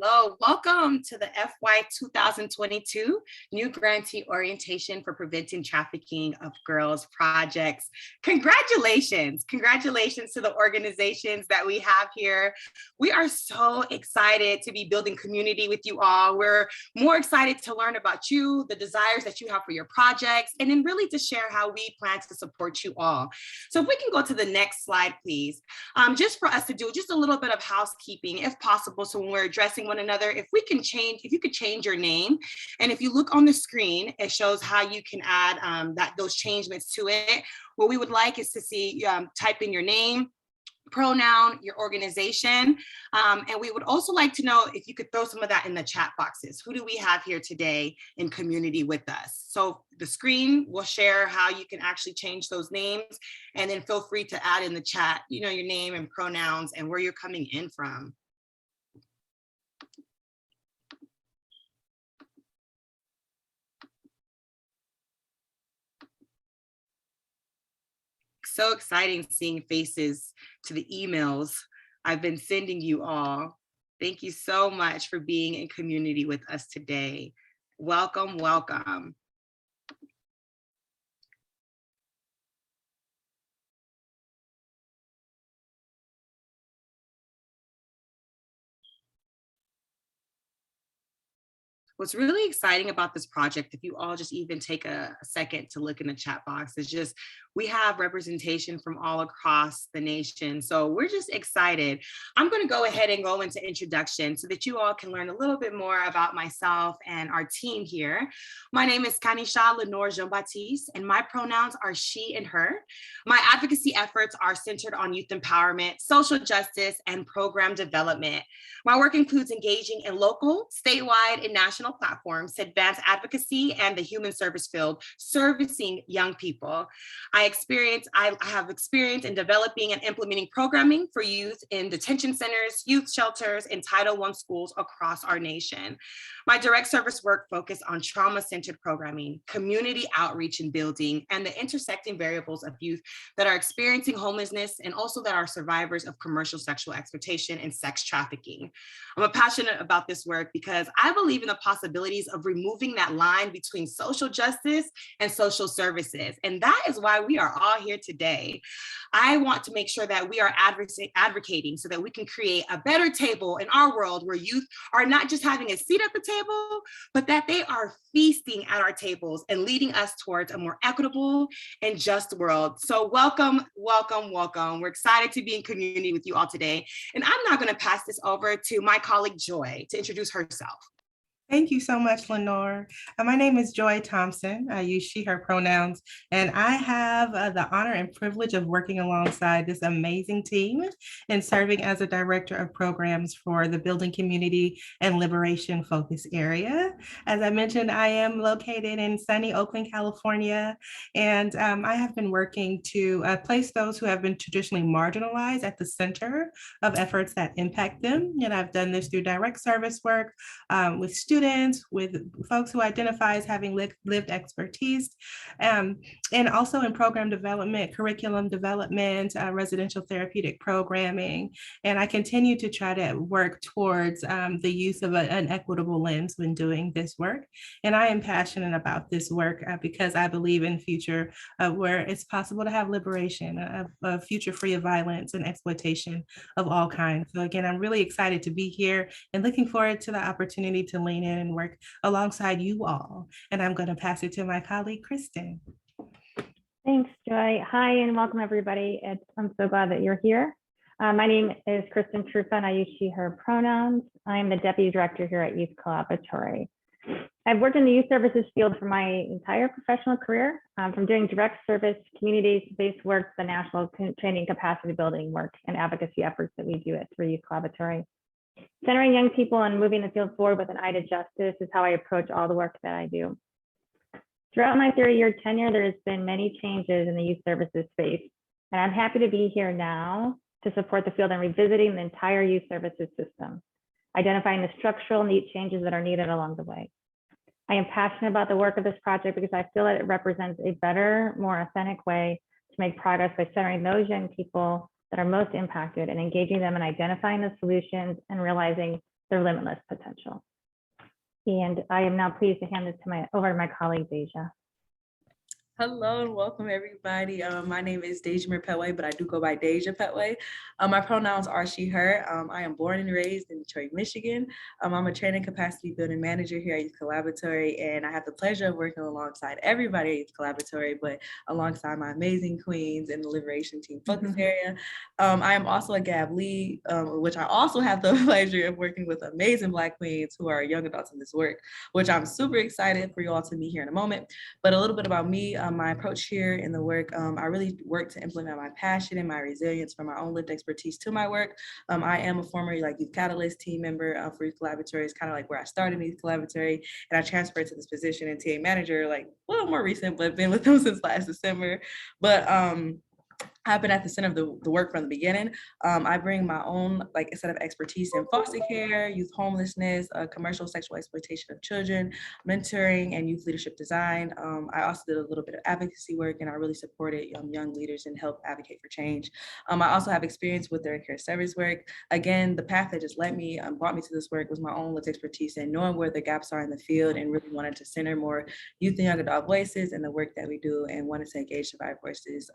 hello. Welcome to the FY 2022 New Grantee Orientation for Preventing Trafficking of Girls projects. Congratulations. Congratulations to the organizations that we have here. We are so excited to be building community with you all. We're more excited to learn about you, the desires that you have for your projects, and then really to share how we plan to support you all. So if we can go to the next slide, please. Just for us to do just a little bit of housekeeping, if possible. So when we're addressing one another, if you could change your name. And if you look on the screen, it shows how you can add those changements to it. What we would like is to see type in your name, pronoun, your organization. And we would also like to know if you could throw some of that in the chat boxes. Who do we have here today in community with us? So the screen will share how you can actually change those names, and then feel free to add in the chat, your name and pronouns and where you're coming in from. So exciting seeing faces to the emails I've been sending you all. Thank you so much for being in community with us today. Welcome, welcome. What's really exciting about this project, if you all just even take a second to look in the chat box, is just we have representation from all across the nation. So we're just excited. I'm going to go ahead and go into introduction so that you all can learn a little bit more about myself and our team here. My name is Kanisha Lenore Jean-Baptiste, and my pronouns are she and her. My advocacy efforts are centered on youth empowerment, social justice, and program development. My work includes engaging in local, statewide, and national platforms to advance advocacy and the human service field, servicing young people. I have experience in developing and implementing programming for youth in detention centers, youth shelters, and Title I schools across our nation. My direct service work focused on trauma-centered programming, community outreach and building, and the intersecting variables of youth that are experiencing homelessness and also that are survivors of commercial sexual exploitation and sex trafficking. I'm passionate about this work because I believe in the possibilities of removing that line between social justice and social services. And that is why we are all here today. I want to make sure that we are advocating so that we can create a better table in our world where youth are not just having a seat at the table, but that they are feasting at our tables and leading us towards a more equitable and just world. So welcome, welcome, welcome. We're excited to be in community with you all today. And I'm now going to pass this over to my colleague Joy to introduce herself. Thank you so much, Lenore. My name is Joy Thompson. I use she, her pronouns, and I have the honor and privilege of working alongside this amazing team and serving as a director of programs for the Building Community and Liberation Focus area. As I mentioned, I am located in sunny Oakland, California, and I have been working to place those who have been traditionally marginalized at the center of efforts that impact them. And I've done this through direct service work with students, with folks who identify as having lived expertise, and also in program development, curriculum development, residential therapeutic programming. And I continue to try to work towards the use of an equitable lens when doing this work. And I am passionate about this work because I believe in future where it's possible to have liberation, a future free of violence and exploitation of all kinds. So again, I'm really excited to be here and looking forward to the opportunity to lean in and work alongside you all. And I'm going to pass it to my colleague, Kristen. Thanks, Joy. Hi, and welcome everybody. I'm so glad that you're here. My name is Kristen Trufa, and I use she, her pronouns. I'm the Deputy Director here at Youth Collaboratory. I've worked in the youth services field for my entire professional career, from doing direct service, community-based work, the national training capacity building work and advocacy efforts that we do at Youth Collaboratory. Centering young people and moving the field forward with an eye to justice is how I approach all the work that I do. Throughout my 30-year tenure, there has been many changes in the youth services space, and I'm happy to be here now to support the field and revisiting the entire youth services system, identifying the structural neat changes that are needed along the way. I am passionate about the work of this project because I feel that it represents a better, more authentic way to make progress by centering those young people that are most impacted and engaging them in identifying the solutions and realizing their limitless potential. And I am now pleased to hand this over to my colleague, Deja. Hello and welcome everybody. My name is Deja Petway, but I do go by Deja Petway. My pronouns are she, her. I am born and raised in Detroit, Michigan. I'm a training capacity building manager here at Youth Collaboratory, and I have the pleasure of working alongside everybody at Youth Collaboratory, but alongside my amazing queens in the Liberation Team focus area. I am also a GAB lead, which I also have the pleasure of working with amazing Black queens who are young adults in this work, which I'm super excited for you all to meet here in a moment. But a little bit about me. My approach here in the work, I really work to implement my passion and my resilience from my own lived expertise to my work. I am a former Youth Catalyst team member for Youth Collaboratory. It's kind of like where I started in Youth Collaboratory, and I transferred to this position in TA manager, more recent, but been with them since last December. But I've been at the center of the work from the beginning. I bring my own set of expertise in foster care, youth homelessness, commercial sexual exploitation of children, mentoring, and youth leadership design. I also did a little bit of advocacy work, and I really supported young leaders and helped advocate for change. I also have experience with their care service work. Again, the path that just brought me to this work was my own lived expertise and knowing where the gaps are in the field, and really wanted to center more youth and young adult voices in the work that we do, and wanted to engage survivor voices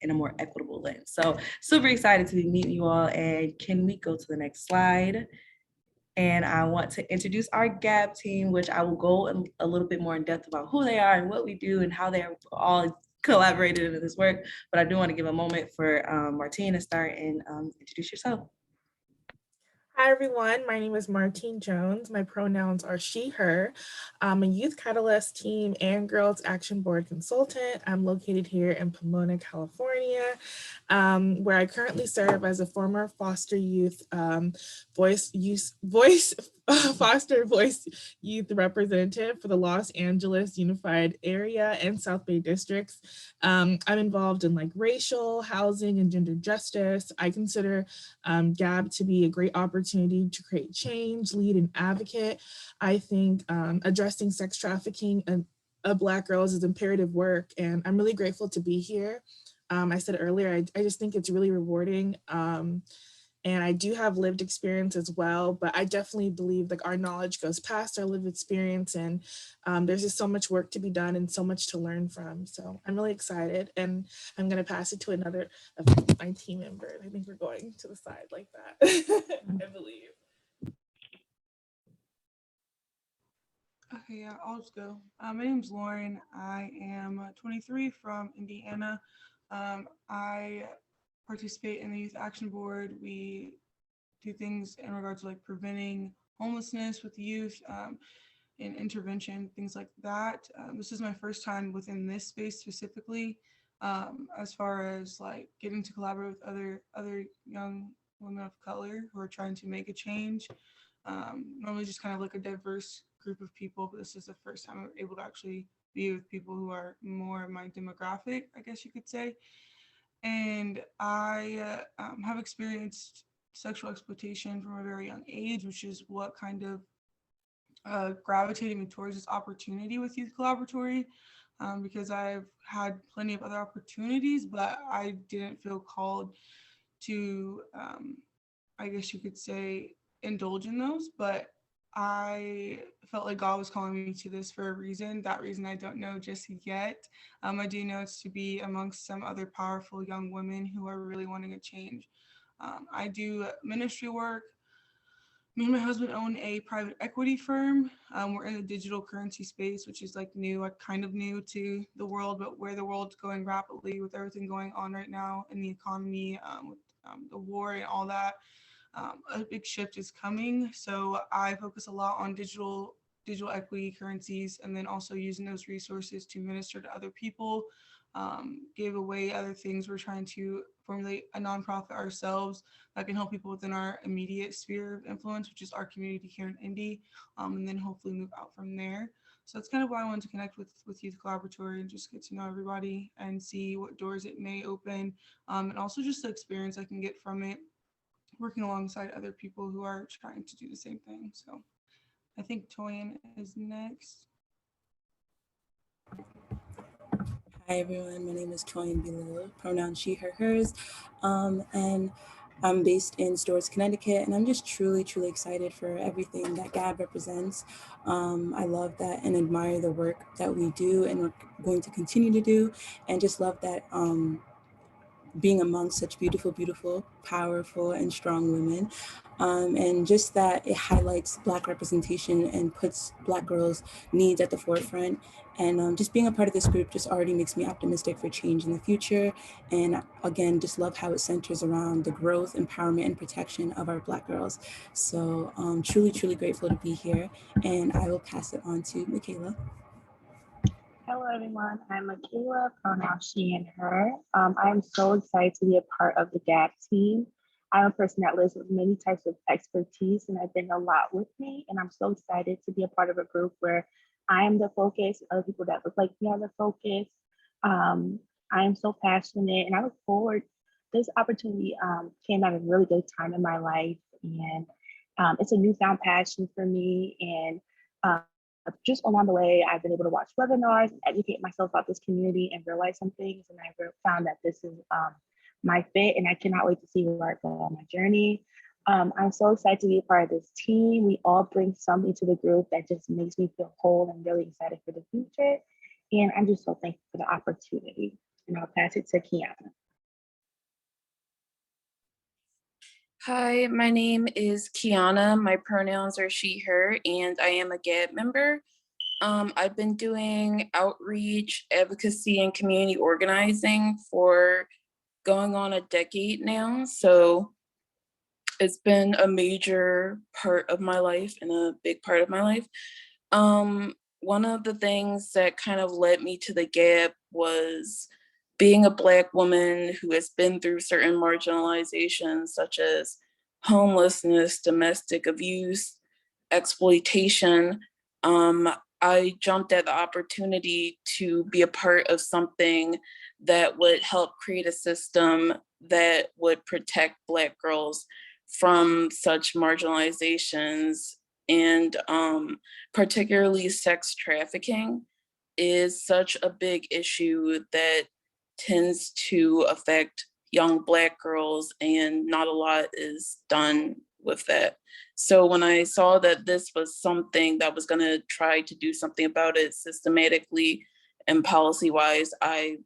in a more equitable lens. So super excited to be meeting you all. And can we go to the next slide? And I want to introduce our GAB team, which I will go a little bit more in depth about who they are and what we do and how they're all collaborated in this work. But I do want to give a moment for Martine to start and introduce yourself. Hi, everyone. My name is Martine Jones. My pronouns are she, her. I'm a Youth Catalyst Team and Girls Action Board consultant. I'm located here in Pomona, California, where I currently serve as a former foster youth foster voice youth representative for the Los Angeles Unified Area and South Bay districts. I'm involved in racial, housing, and gender justice. I consider GAB to be a great opportunity to create change, lead, and advocate. I think addressing sex trafficking of Black girls is imperative work, and I'm really grateful to be here. I said earlier, I just think it's really rewarding. And I do have lived experience as well, but I definitely believe our knowledge goes past our lived experience, and there's just so much work to be done and so much to learn from. So I'm really excited, and I'm gonna pass it to another of my team member. I think we're going to the side like that, I believe. Okay, yeah, I'll just go. My name's Lauren. I am 23 from Indiana. I participate in the Youth Action Board. We do things in regards to preventing homelessness with youth and intervention, things like that. This is my first time within this space specifically, as far as getting to collaborate with other young women of color who are trying to make a change. Normally just kind of a diverse group of people, but this is the first time I'm able to actually be with people who are more my demographic, I guess you could say. And I have experienced sexual exploitation from a very young age, which is what kind of gravitated me towards this opportunity with Youth Collaboratory, because I've had plenty of other opportunities, but I didn't feel called to, I guess you could say, indulge in those. But I felt like God was calling me to this for a reason. That reason I don't know just yet. I do know it's to be amongst some other powerful young women who are really wanting a change. I do ministry work. Me and my husband own a private equity firm. We're in the digital currency space, which is new, kind of new to the world, but where the world's going rapidly with everything going on right now in the economy, with the war and all that. A big shift is coming. So I focus a lot on digital equity currencies, and then also using those resources to minister to other people, give away other things. We're trying to formulate a nonprofit ourselves that can help people within our immediate sphere of influence, which is our community here in Indy, and then hopefully move out from there. So that's kind of why I wanted to connect with Youth Collaboratory and just get to know everybody and see what doors it may open, and also just the experience I can get from it, working alongside other people who are trying to do the same thing. So I think Toyin is next. Hi everyone, my name is Toyin Below, pronoun she, her, hers. And I'm based in Storrs, Connecticut, and I'm just truly, truly excited for everything that GAB represents. I love that and admire the work that we do and we're going to continue to do, and just love that being among such beautiful, beautiful, powerful, and strong women. And just that it highlights Black representation and puts Black girls' needs at the forefront. And just being a part of this group just already makes me optimistic for change in the future. And again, just love how it centers around the growth, empowerment, and protection of our Black girls. So truly, truly grateful to be here. And I will pass it on to Michaela. Hello, everyone. I'm Michaela, pronouns she and her. I am so excited to be a part of the GAP team. I'm a person that lives with many types of expertise, and I bring a lot with me. And I'm so excited to be a part of a group where I am the focus, other people that look like me are the focus. I am so passionate, and I look forward. This opportunity came at a really good time in my life, and it's a newfound passion for me. And just along the way, I've been able to watch webinars and educate myself about this community and realize some things. And I found that this is my fit, and I cannot wait to see where I go on my journey. I'm so excited to be a part of this team. We all bring something to the group that just makes me feel whole and really excited for the future. And I'm just so thankful for the opportunity. And I'll pass it to Kiana. Hi, my name is Kiana. My pronouns are she, her, and I am a GAB member. I've been doing outreach, advocacy, and community organizing for going on a decade now. So it's been a major part of my life and a big part of my life. One of the things that kind of led me to the GAB was being a Black woman who has been through certain marginalizations such as homelessness, domestic abuse, exploitation. I jumped at the opportunity to be a part of something that would help create a system that would protect Black girls from such marginalizations, and particularly sex trafficking is such a big issue that tends to affect young Black girls, and not a lot is done with that. So when I saw that this was something that was going to try to do something about it systematically and policy-wise, I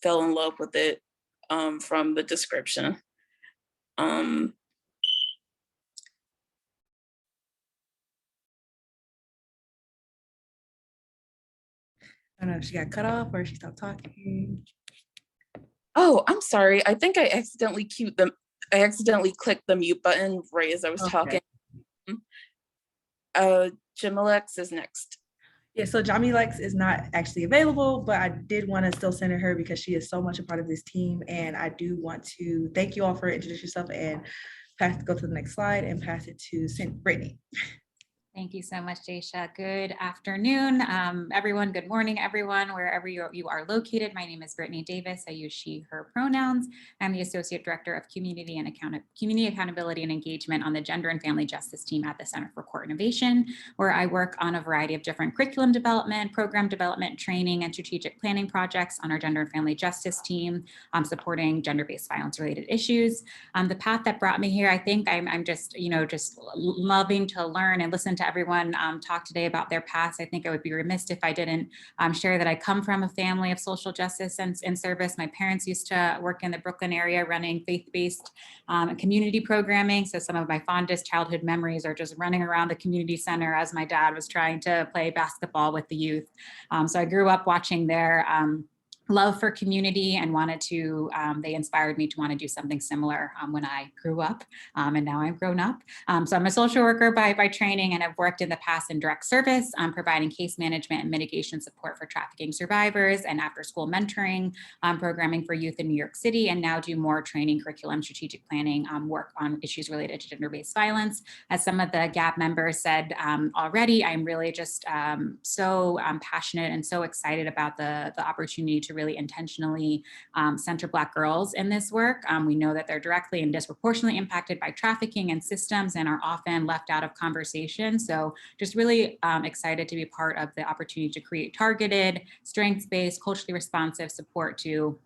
fell in love with it from the description. I don't know if she got cut off or she stopped talking. Oh, I'm sorry. I think I accidentally clicked the mute button right as I was talking. Jamilex is next. Yeah, so Jamilex is not actually available, but I did want to still send her because she is so much a part of this team. And I do want to thank you all for introducing yourself and go to the next slide and pass it to Brittany. Thank you so much, Jaysha. Good afternoon, everyone. Good morning, everyone, wherever you are located. My name is Brittany Davis. I use she, her pronouns. I'm the Associate Director of Community Accountability and Engagement on the Gender and Family Justice team at the Center for Court Innovation, where I work on a variety of different curriculum development, program development, training, and strategic planning projects on our Gender and Family Justice team, supporting gender-based violence-related issues. The path that brought me here, I think I'm just loving to learn and listen to everyone talk today about their past. I think I would be remiss if I didn't share that I come from a family of social justice and service. My parents used to work in the Brooklyn area running faith-based community programming. So some of my fondest childhood memories are just running around the community center as my dad was trying to play basketball with the youth. So I grew up watching their love for community and they inspired me to want to do something similar when I grew up, and now I've grown up. So I'm a social worker by training, and I've worked in the past in direct service, providing case management and mitigation support for trafficking survivors and after school mentoring, programming for youth in New York City, and now do more training, curriculum, strategic planning, work on issues related to gender-based violence. As some of the GAP members said already, I'm really just so passionate and so excited about the opportunity to really intentionally center Black girls in this work. We know that they're directly and disproportionately impacted by trafficking and systems and are often left out of conversation. So just really excited to be part of the opportunity to create targeted, strengths-based, culturally responsive support to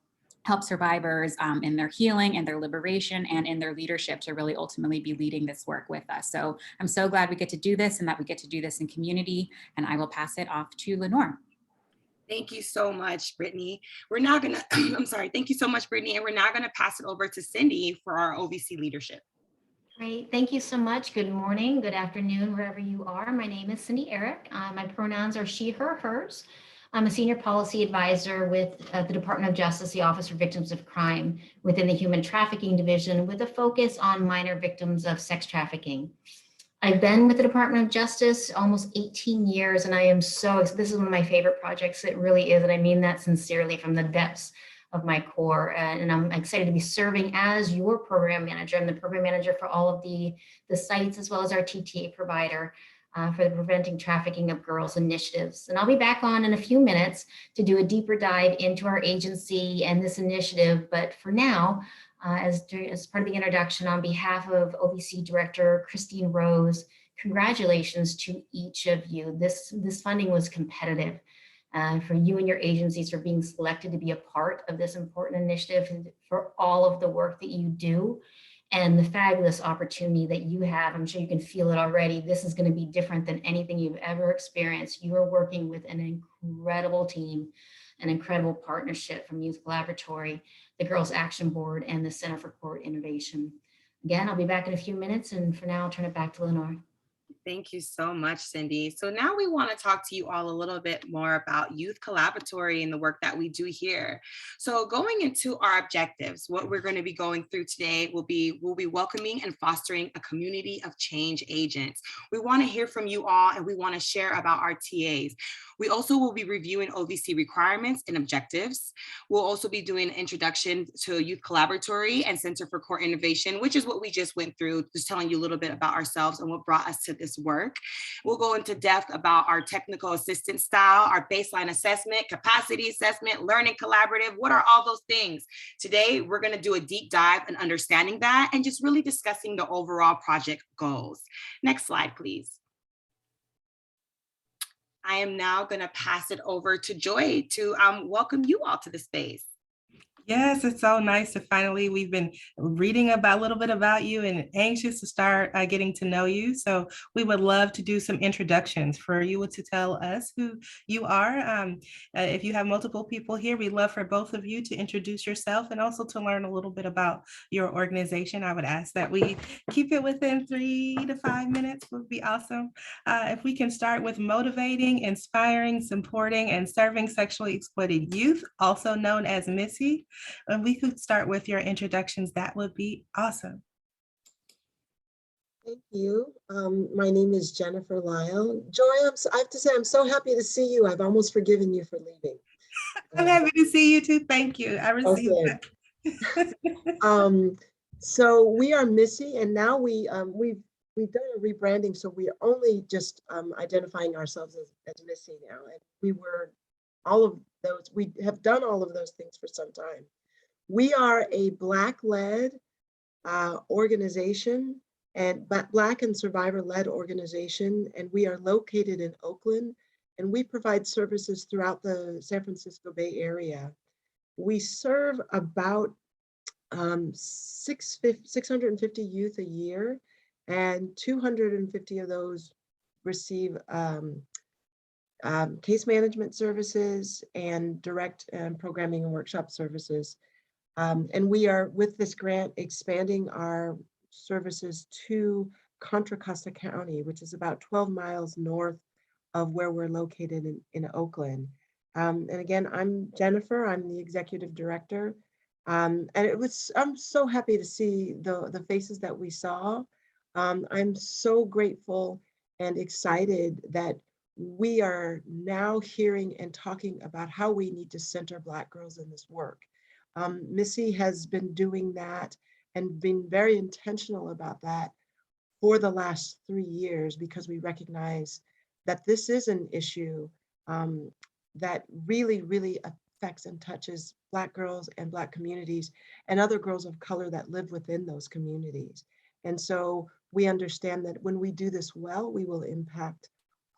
help survivors in their healing and their liberation and in their leadership to really ultimately be leading this work with us. So I'm so glad we get to do this and that we get to do this in community. And I will pass it off to Lenore. Thank you so much, Brittany. We're now gonna, I'm sorry, thank you so much, Brittany. And we're now gonna pass it over to Cindy for our OVC leadership. Great, thank you so much. Good morning, good afternoon, wherever you are. My name is Cindy Eric. My pronouns are she, her, hers. I'm a senior policy advisor with the Department of Justice, the Office for Victims of Crime within the Human Trafficking Division with a focus on minor victims of sex trafficking. I've been with the Department of Justice almost 18 years, and I am this is one of my favorite projects. It really is, and I mean that sincerely from the depths of my core. And I'm excited to be serving as your program manager. I'm the program manager for all of the sites, as well as our TTA provider for the Preventing Trafficking of Girls initiatives. And I'll be back on in a few minutes to do a deeper dive into our agency and this initiative. But for now, as part of the introduction, on behalf of OVC Director Christine Rose, congratulations to each of you. This funding was competitive. For you and your agencies for being selected to be a part of this important initiative, and for all of the work that you do and the fabulous opportunity that you have. I'm sure you can feel it already. This is going to be different than anything you've ever experienced. You are working with an incredible team, an incredible partnership from Youth Collaboratory, the Girls Action Board, and the Center for Court Innovation. Again, I'll be back in a few minutes, and for now, I'll turn it back to Lenore. Thank you so much, Cindy. So now we want to talk to you all a little bit more about Youth Collaboratory and the work that we do here. So going into our objectives, what we're going to be going through today we'll be welcoming and fostering a community of change agents. We want to hear from you all, and we want to share about our TAs. We also will be reviewing OVC requirements and objectives. We'll also be doing an introduction to Youth Collaboratory and Center for Court Innovation, which is what we just went through, just telling you a little bit about ourselves and what brought us to this work. We'll go into depth about our technical assistance style, our baseline assessment, capacity assessment, learning collaborative. What are all those things? Today, we're going to do a deep dive in understanding that and just really discussing the overall project goals. Next slide, please. I am now going to pass it over to Joy to welcome you all to the space. Yes, it's so nice to finally, we've been reading about a little bit about you and anxious to start getting to know you. So we would love to do some introductions for you to tell us who you are. If you have multiple people here, we'd love for both of you to introduce yourself and also to learn a little bit about your organization. I would ask that we keep it within 3 to 5 minutes would be awesome. If we can start with motivating, inspiring, supporting, and serving sexually exploited youth, also known as Missy. And we could start with your introductions, that would be awesome. Thank you. My name is Jennifer Lyle. Joy, I have to say, I'm so happy to see you. I've almost forgiven you for leaving. I'm happy to see you too. Thank you. I received that. So we are Missy, and now we've done a rebranding, so we are only just identifying ourselves as Missy now. And we were we have done all of those things for some time. We are a Black-led organization and Black and survivor-led organization, and we are located in Oakland, and we provide services throughout the San Francisco Bay Area. We serve about 650 youth a year, and 250 of those receive case management services and direct programming and workshop services. And we are, with this grant, expanding our services to Contra Costa County, which is about 12 miles north of where we're located in Oakland. And again, I'm Jennifer, I'm the executive director. And I'm so happy to see the faces that we saw. I'm so grateful and excited that we are now hearing and talking about how we need to center Black girls in this work. Missy has been doing that and been very intentional about that for the last 3 years, because we recognize that this is an issue that really, really affects and touches Black girls and Black communities and other girls of color that live within those communities. And so we understand that when we do this well, we will impact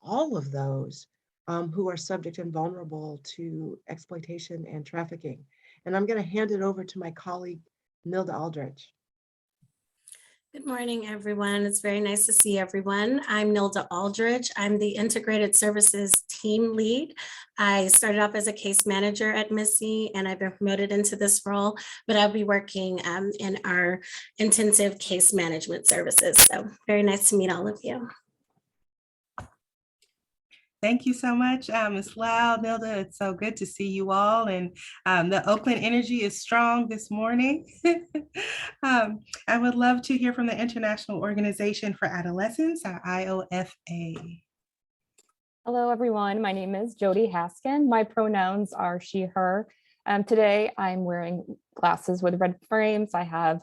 all of those who are subject and vulnerable to exploitation and trafficking. And I'm going to hand it over to my colleague, Nilda Aldrich. Good morning, everyone. It's very nice to see everyone. I'm Nilda Aldridge. I'm the Integrated Services Team Lead. I started off as a case manager at Missy, and I've been promoted into this role, but I'll be working in our intensive case management services. So very nice to meet all of you. Thank you so much, Ms. Lau, Nilda. It's so good to see you all. And the Oakland energy is strong this morning. I would love to hear from the International Organization for Adolescents, IOFA. Hello, everyone. My name is Jody Haskin. My pronouns are she, her. Today, I'm wearing glasses with red frames. I have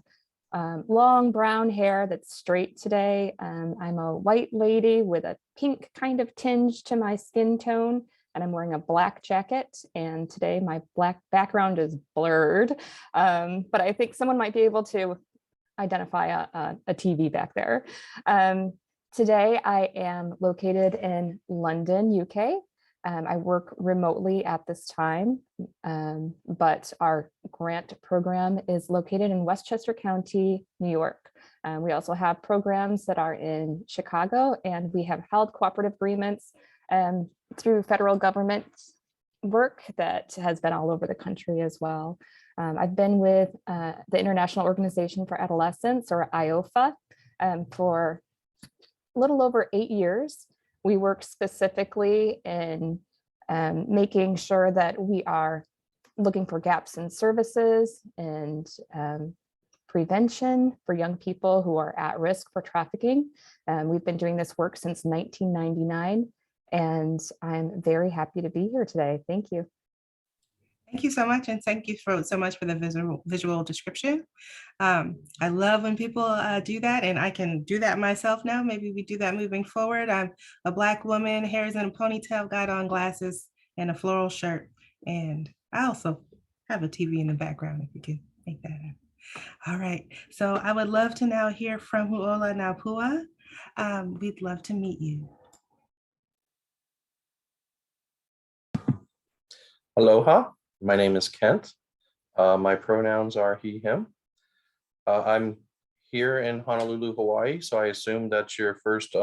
long brown hair that's straight today. I'm a white lady with a pink kind of tinge to my skin tone, and I'm wearing a black jacket. And today my black background is blurred, but I think someone might be able to identify a TV back there. Today I am located in London, UK. I work remotely at this time, but our grant program is located in Westchester County, New York. We also have programs that are in Chicago, and we have held cooperative agreements through federal government work that has been all over the country as well. I've been with the International Organization for Adolescents, or IOFA, for a little over 8 years. We work specifically in making sure that we are looking for gaps in services and prevention for young people who are at risk for trafficking. We've been doing this work since 1999, and I'm very happy to be here today. Thank you. Thank you so much, and thank you so much for the visual description. I love when people do that, and I can do that myself now. Maybe we do that moving forward. I'm a Black woman, hair's in a ponytail, got on glasses and a floral shirt, and I also have a TV in the background if you can make that up. All right, so I would love to now hear from Huola Napua. We'd love to meet you. Aloha. My name is Kent. My pronouns are he, him. I'm here in Honolulu, Hawaii, so I assume that your first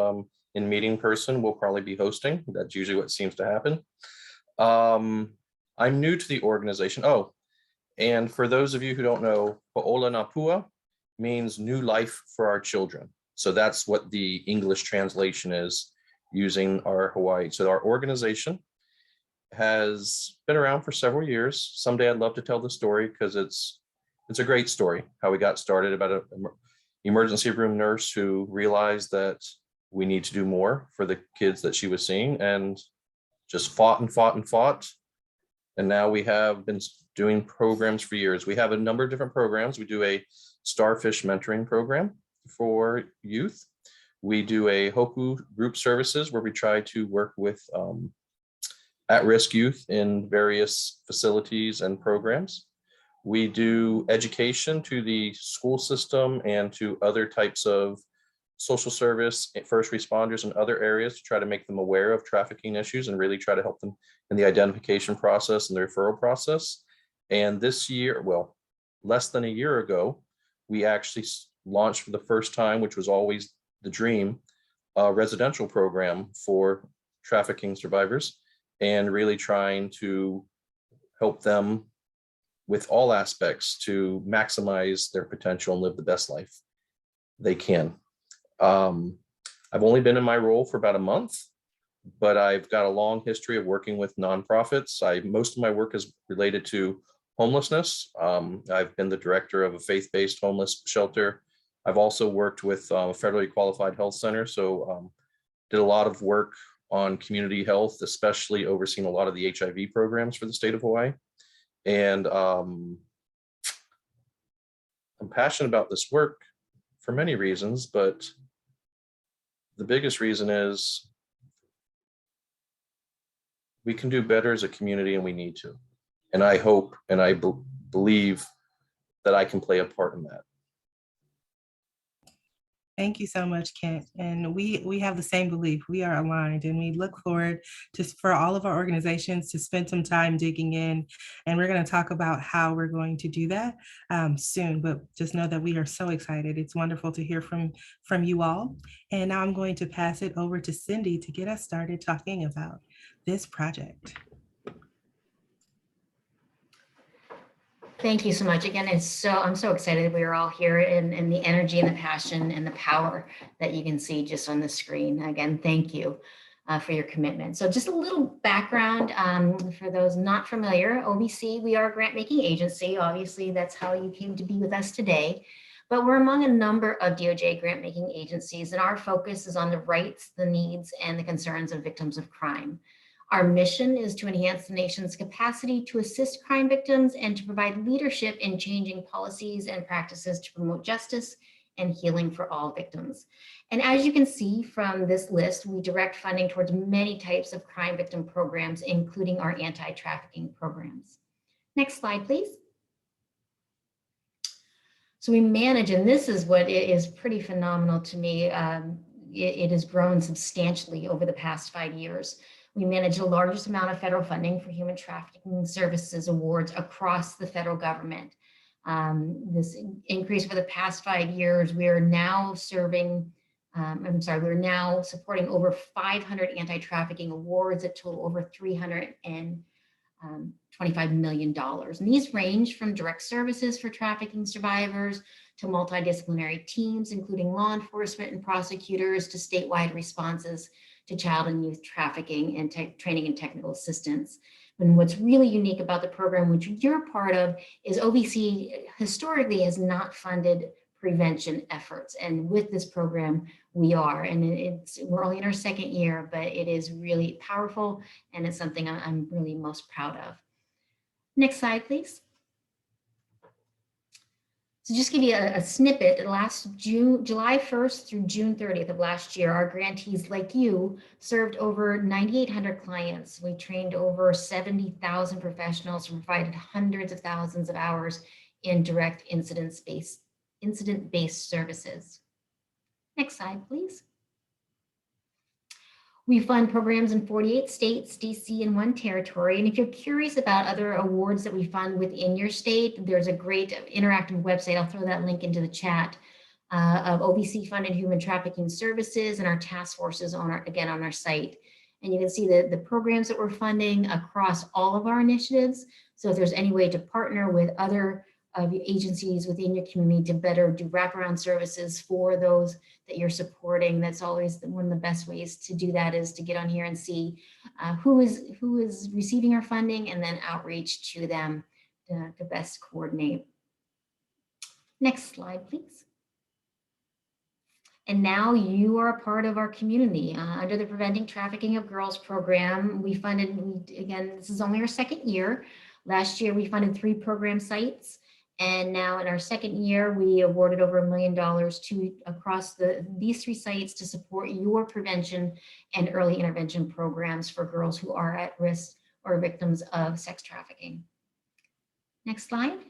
in-meeting person will probably be hosting. That's usually what seems to happen. I'm new to the organization. Oh, and for those of you who don't know, Ho'ola Napua means new life for our children. So that's what the English translation is using our Hawaii. So our organization has been around for several years. Someday I'd love to tell the story because it's a great story, how we got started about an emergency room nurse who realized that we need to do more for the kids that she was seeing and just fought and fought and fought. And now we have been doing programs for years. We have a number of different programs. We do a starfish mentoring program for youth. We do a Hoku group services where we try to work with at-risk youth in various facilities and programs. We do education to the school system and to other types of social service, first responders, and other areas to try to make them aware of trafficking issues and really try to help them in the identification process and the referral process. And this year, well, less than a year ago, we actually launched for the first time, which was always the dream, a residential program for trafficking survivors, and really trying to help them with all aspects to maximize their potential and live the best life they can. I've only been in my role for about a month, but I've got a long history of working with nonprofits. Most of my work is related to homelessness. I've been the director of a faith-based homeless shelter. I've also worked with a federally qualified health center, so did a lot of work on community health, especially overseeing a lot of the HIV programs for the state of Hawaii. And I'm passionate about this work for many reasons, but the biggest reason is we can do better as a community and we need to. And I hope and I believe that I can play a part in that. Thank you so much, Kent. And we have the same belief. We are aligned, and we look forward to for all of our organizations to spend some time digging in. And we're going to talk about how we're going to do that soon. But just know that we are so excited. It's wonderful to hear from you all. And now I'm going to pass it over to Cindy to get us started talking about this project. Thank you so much. Again, I'm so excited that we are all here and the energy and the passion and the power that you can see just on the screen. Again, thank you for your commitment. So just a little background for those not familiar, OVC, we are a grant making agency. Obviously, that's how you came to be with us today. But we're among a number of DOJ grant making agencies, and our focus is on the rights, the needs, and the concerns of victims of crime. Our mission is to enhance the nation's capacity to assist crime victims and to provide leadership in changing policies and practices to promote justice and healing for all victims. And as you can see from this list, we direct funding towards many types of crime victim programs, including our anti-trafficking programs. Next slide, please. So we manage, and this is what is pretty phenomenal to me. It has grown substantially over the past 5 years. We manage the largest amount of federal funding for human trafficking services awards across the federal government. This increase for the past 5 years, we are now supporting over 500 anti-trafficking awards that total over $325 million. And these range from direct services for trafficking survivors to multidisciplinary teams, including law enforcement and prosecutors, to statewide responses to child and youth trafficking and training and technical assistance. And what's really unique about the program, which you're part of, is OVC historically has not funded prevention efforts. And with this program, we are. And we're only in our second year, but it is really powerful, and it's something I'm really most proud of. Next slide, please. So just give you a snippet, last July 1st through June 30th of last year, our grantees like you served over 9,800 clients. We trained over 70,000 professionals and provided hundreds of thousands of hours in direct incident-based services. Next slide, please. We fund programs in 48 states, DC, and 1 territory. And if you're curious about other awards that we fund within your state, there's a great interactive website. I'll throw that link into the chat of OVC funded human trafficking services and our task forces on our site. And you can see the programs that we're funding across all of our initiatives. So if there's any way to partner with other agencies within your community to better do wraparound services for those that you're supporting, that's always one of the best ways to do that, is to get on here and see who is receiving our funding, and then outreach to them to best coordinate. Next slide, please. And now you are a part of our community. Under the Preventing Trafficking of Girls program, again, this is only our second year. Last year, we funded 3 program sites. And now in our second year, we awarded over $1 million across these 3 sites to support your prevention and early intervention programs for girls who are at risk or victims of sex trafficking. Next slide.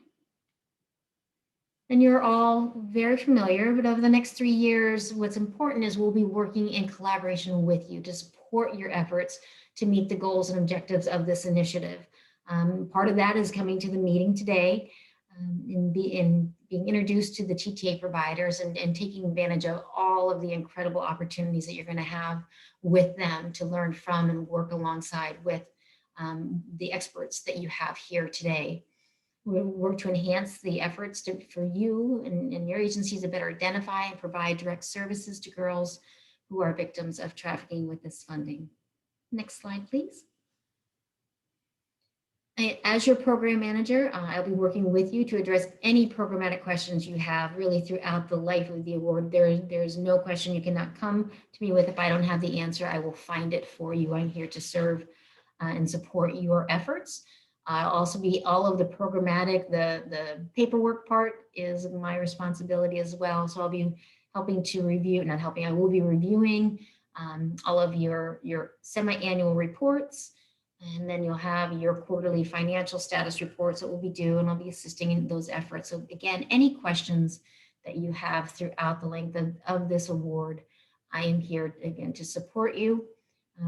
And you're all very familiar, but over the next 3 years, what's important is we'll be working in collaboration with you to support your efforts to meet the goals and objectives of this initiative. Part of that is coming to the meeting today, in being introduced to the TTA providers and taking advantage of all of the incredible opportunities that you're going to have with them to learn from and work alongside with the experts that you have here today. We work to enhance the efforts for you and your agencies to better identify and provide direct services to girls who are victims of trafficking with this funding. Next slide, please. As your program manager, I'll be working with you to address any programmatic questions you have really throughout the life of the award. There's no question you cannot come to me with if I don't have the answer. I will find it for you. I'm here to serve and support your efforts. I'll also be all of the programmatic, the paperwork part is my responsibility as well. So I'll be helping to review, not helping, I will be reviewing all of your semi-annual reports. And then you'll have your quarterly financial status reports that will be due, and I'll be assisting in those efforts. So again, any questions that you have throughout the length of this award. I am here again to support you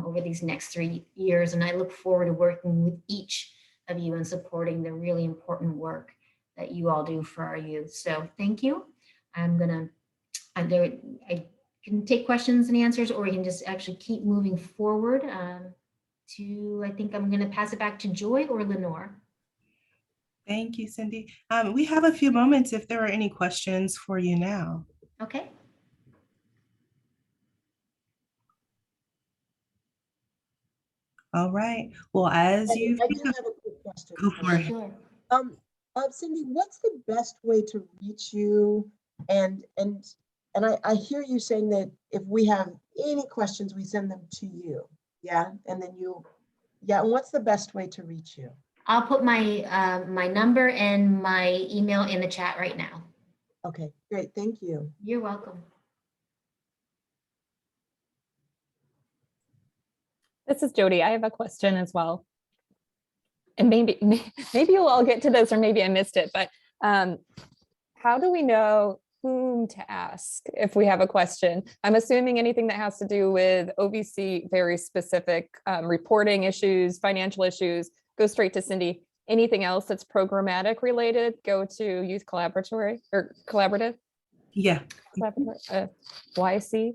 over these next 3 years, and I look forward to working with each of you and supporting the really important work that you all do for our youth. So thank you. I can take questions and answers, or we can just actually keep moving forward I think I'm going to pass it back to Joy or Lenore. Thank you, Cindy. We have a few moments if there are any questions for you now. Okay. All right. Well, as you I do have a quick question. go for it. Sure. Cindy, what's the best way to reach you? And I hear you saying that if we have any questions, we send them to you. Yeah. And then and what's the best way to reach you? I'll put my my number and my email in the chat right now. Okay, great. Thank you. You're welcome. This is Jody. I have a question as well. And maybe you'll all get to this, or maybe I missed it, but how do we know whom to ask if we have a question? I'm assuming anything that has to do with OVC, very specific reporting issues, financial issues, go straight to Cindy. Anything else that's programmatic related, go to Youth Collaboratory or Collaborative? Yeah. YC?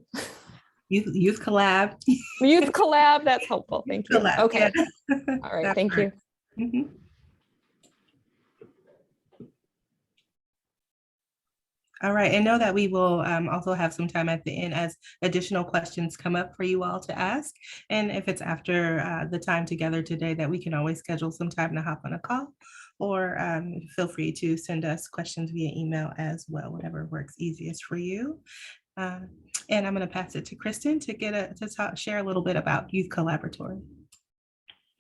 Youth Collab. Youth Collab, that's helpful. Thank you. Collab, Okay. yeah. All right, That's thank right. you. Mhm. All right, and know that we will also have some time at the end as additional questions come up for you all to ask. And if it's after the time together today, that we can always schedule some time to hop on a call, or feel free to send us questions via email as well, whatever works easiest for you. And I'm going to pass it to Kristen to share a little bit about Youth Collaboratory.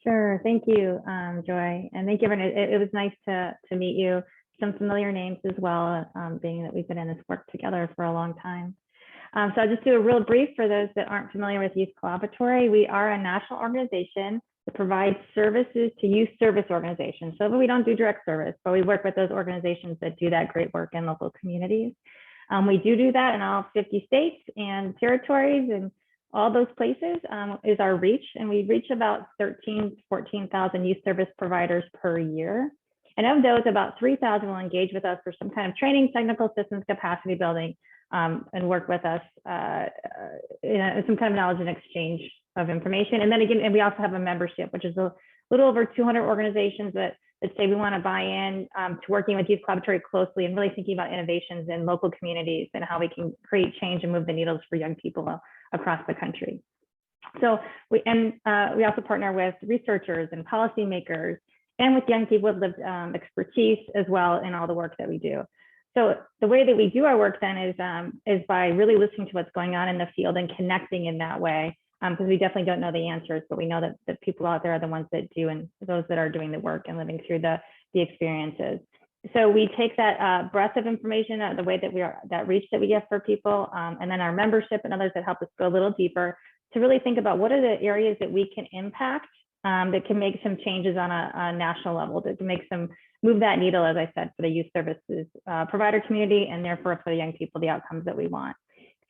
Sure. Thank you, Joy. And thank you, everyone. It was nice to meet you. Some familiar names as well, being that we've been in this work together for a long time. So I'll just do a real brief for those that aren't familiar with Youth Collaboratory. We are a national organization that provides services to youth service organizations. So we don't do direct service, but we work with those organizations that do that great work in local communities. We do that in all 50 states and territories, and all those places is our reach. And we reach about 13,000 to 14,000 youth service providers per year. And of those, about 3,000 will engage with us for some kind of training, technical assistance, capacity building, and work with us in some kind of knowledge and exchange of information. And then again, and we also have a membership, which is a little over 200 organizations that say we want to buy in to working with Youth Collaboratory closely and really thinking about innovations in local communities and how we can create change and move the needles for young people across the country. So we also partner with researchers and policymakers and with young people with lived expertise as well in all the work that we do. So the way that we do our work then is by really listening to what's going on in the field and connecting in that way, because we definitely don't know the answers, but we know that the people out there are the ones that do, and those that are doing the work and living through the experiences. So we take that breadth of information, the way that that reach that we get for people, and then our membership and others that help us go a little deeper to really think about what are the areas that we can impact that can make some changes on a national level, that can make some move that needle, as I said, for the youth services provider community, and therefore for the young people, the outcomes that we want.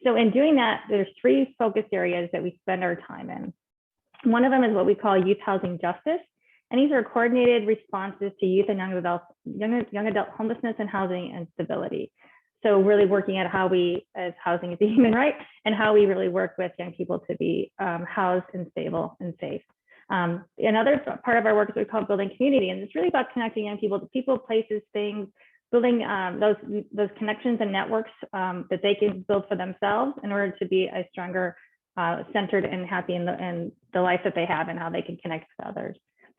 So in doing that, there's 3 focus areas that we spend our time in. One of them is what we call youth housing justice. And these are coordinated responses to youth and young adult homelessness and housing instability. So really working at how we, as housing is a human right, and how we really work with young people to be housed and stable and safe. Another part of our work is what we call building community, and it's really about connecting young people to people, places, things, building those connections and networks that they can build for themselves in order to be a stronger, centered and happy in the life that they have and how they can connect with others.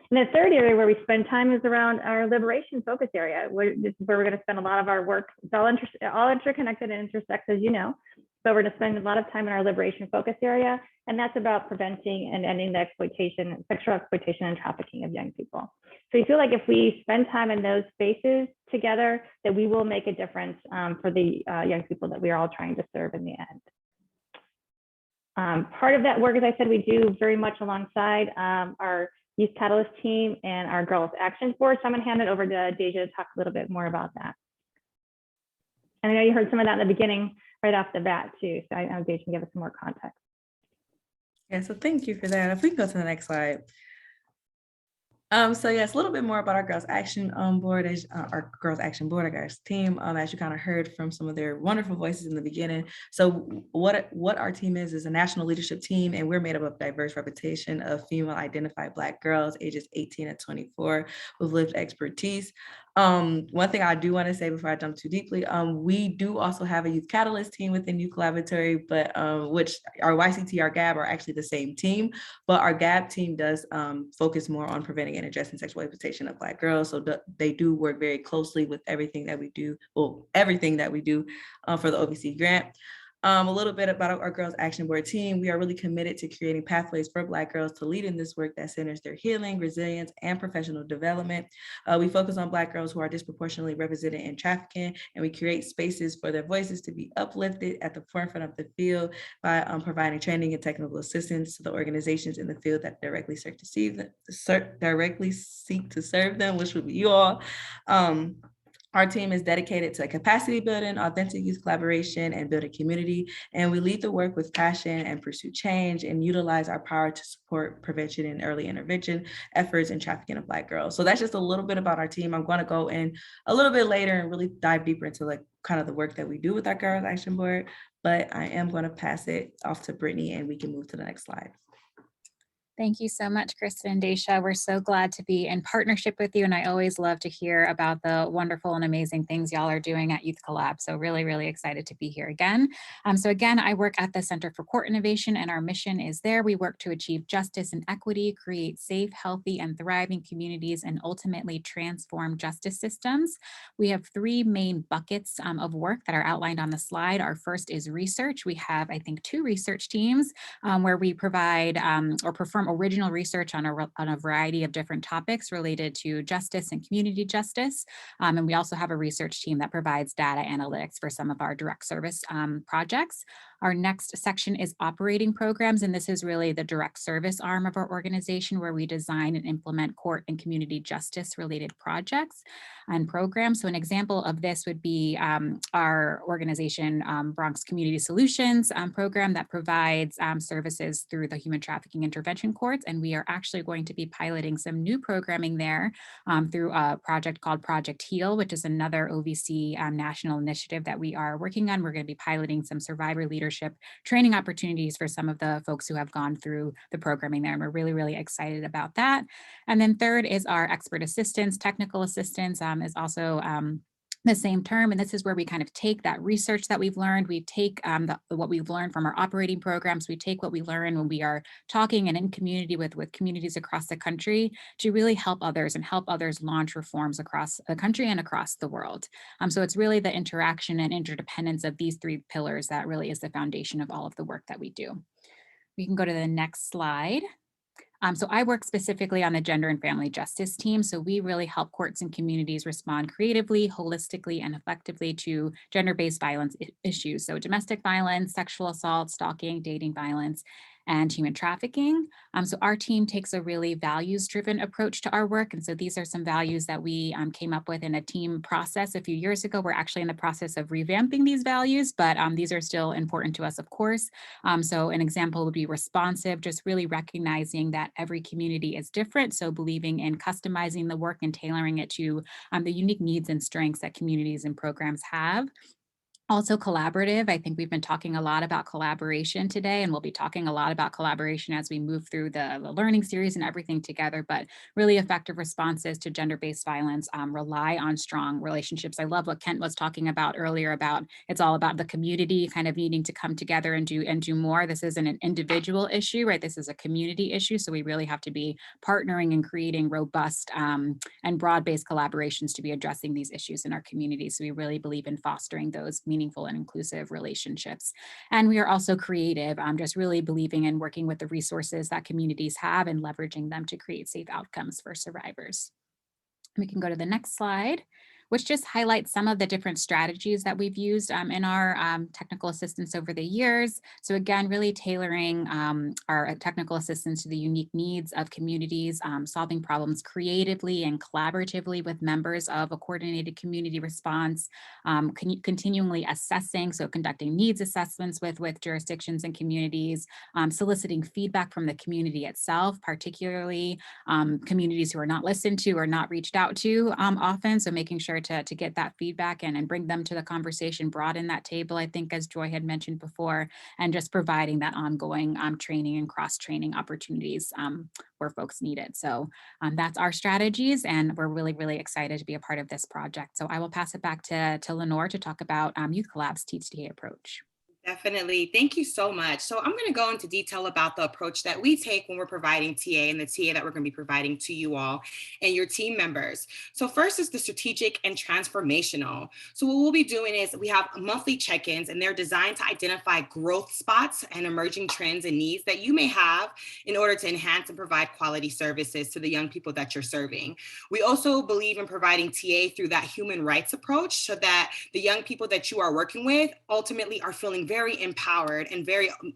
And the third area where we spend time is around our liberation focus area, this is where we're going to spend a lot of our work. It's all interconnected and intersects, as you know, but we're going to spend a lot of time in our liberation focus area, and that's about preventing and ending the exploitation, sexual exploitation and trafficking of young people. So we feel like if we spend time in those spaces together, that we will make a difference for the young people that we are all trying to serve in the end. Part of that work, as I said, we do very much alongside our Youth Catalyst team and our Girls Action Board. So I'm going to hand it over to Deja to talk a little bit more about that. And I know you heard some of that in the beginning, right off the bat too. So I know Dave can give us some more context. Yeah, so thank you for that. If we can go to the next slide. So yes, a little bit more about our Girls Action Board, as our Girls Action Board, our girls team, as you kind of heard from some of their wonderful voices in the beginning. So what our team is a national leadership team, and we're made up of diverse representation of female identified Black girls ages 18 to 24 with lived expertise. One thing I do want to say before I jump too deeply, we do also have a Youth Catalyst team within Youth Collaboratory, but which our YCT, our GAB are actually the same team, but our GAB team does focus more on preventing and addressing sexual exploitation of Black girls. So they do work very closely with everything that we do, for the OVC grant. A little bit about our Girls Action Board team. We are really committed to creating pathways for Black girls to lead in this work that centers their healing, resilience, and professional development. We focus on Black girls who are disproportionately represented in trafficking, and we create spaces for their voices to be uplifted at the forefront of the field by providing training and technical assistance to the organizations in the field that directly seek to serve them, which would be you all. Our team is dedicated to capacity building, authentic youth collaboration, and building community. And we lead the work with passion and pursue change and utilize our power to support prevention and early intervention efforts in trafficking of Black girls. So that's just a little bit about our team. I'm going to go in a little bit later and really dive deeper into like kind of the work that we do with our Girls Action Board. But I am going to pass it off to Brittany and we can move to the next slide. Thank you so much, Kristen and Daisha. We're so glad to be in partnership with you. And I always love to hear about the wonderful and amazing things y'all are doing at Youth Collab. So really, really excited to be here again. So again, I work at the Center for Court Innovation, and our mission is there. We work to achieve justice and equity, create safe, healthy, and thriving communities, and ultimately transform justice systems. We have three main buckets of work that are outlined on the slide. Our first is research. We have, I think, 2 research teams where we provide or perform original research on a variety of different topics related to justice and community justice. And we also have a research team that provides data analytics for some of our direct service projects. Our next section is operating programs, and this is really the direct service arm of our organization where we design and implement court and community justice related projects and programs. So an example of this would be our organization Bronx Community Solutions program that provides services through the human trafficking intervention courts. And we are actually going to be piloting some new programming there through a project called Project Heal, which is another OVC national initiative that we are working on. We're going to be piloting some survivor leadership training opportunities for some of the folks who have gone through the programming there. And we're really, really excited about that. And then third is our expert assistance. Technical assistance is also the same term. And this is where we kind of take that research that we've learned. We take what we've learned from our operating programs. We take what we learn when we are talking and in community with communities across the country to really help others and help others launch reforms across the country and across the world. So it's really the interaction and interdependence of these 3 pillars that really is the foundation of all of the work that we do. We can go to the next slide. So I work specifically on the gender and family justice team. So we really help courts and communities respond creatively, holistically, and effectively to gender-based violence issues. So domestic violence, sexual assault, stalking, dating violence, and human trafficking. So our team takes a really values-driven approach to our work. And so these are some values that we came up with in a team process a few years ago. We're actually in the process of revamping these values, but these are still important to us, of course. So an example would be responsive, just really recognizing that every community is different. So believing in customizing the work and tailoring it to the unique needs and strengths that communities and programs have. Also collaborative. I think we've been talking a lot about collaboration today, and we'll be talking a lot about collaboration as we move through the learning series and everything together, but really effective responses to gender-based violence rely on strong relationships. I love what Kent was talking about earlier about it's all about the community kind of needing to come together and do more. This isn't an individual issue, right? This is a community issue. So we really have to be partnering and creating robust and broad-based collaborations to be addressing these issues in our community. So we really believe in fostering those meaningful and inclusive relationships. And we are also creative, just really believing in working with the resources that communities have and leveraging them to create safe outcomes for survivors. We can go to the next slide. which just highlights some of the different strategies that we've used in our technical assistance over the years. So again, really tailoring our technical assistance to the unique needs of communities, solving problems creatively and collaboratively with members of a coordinated community response, continually assessing, so conducting needs assessments with jurisdictions and communities, soliciting feedback from the community itself, particularly communities who are not listened to or not reached out to often. So making sure to get that feedback and bring them to the conversation, broaden that table, I think, as Joy had mentioned before, and just providing that ongoing training and cross-training opportunities where folks need it. So that's our strategies, and we're really, really excited to be a part of this project. So I will pass it back to Lenore to talk about Youth Collabs TA approach. Definitely. Thank you so much. So I'm going to go into detail about the approach that we take when we're providing TA and the TA that we're going to be providing to you all and your team members. So first is the strategic and transformational. So what we'll be doing is we have monthly check-ins, and they're designed to identify growth spots and emerging trends and needs that you may have in order to enhance and provide quality services to the young people that you're serving. We also believe in providing TA through that human rights approach, so that the young people that you are working with ultimately are feeling very empowered and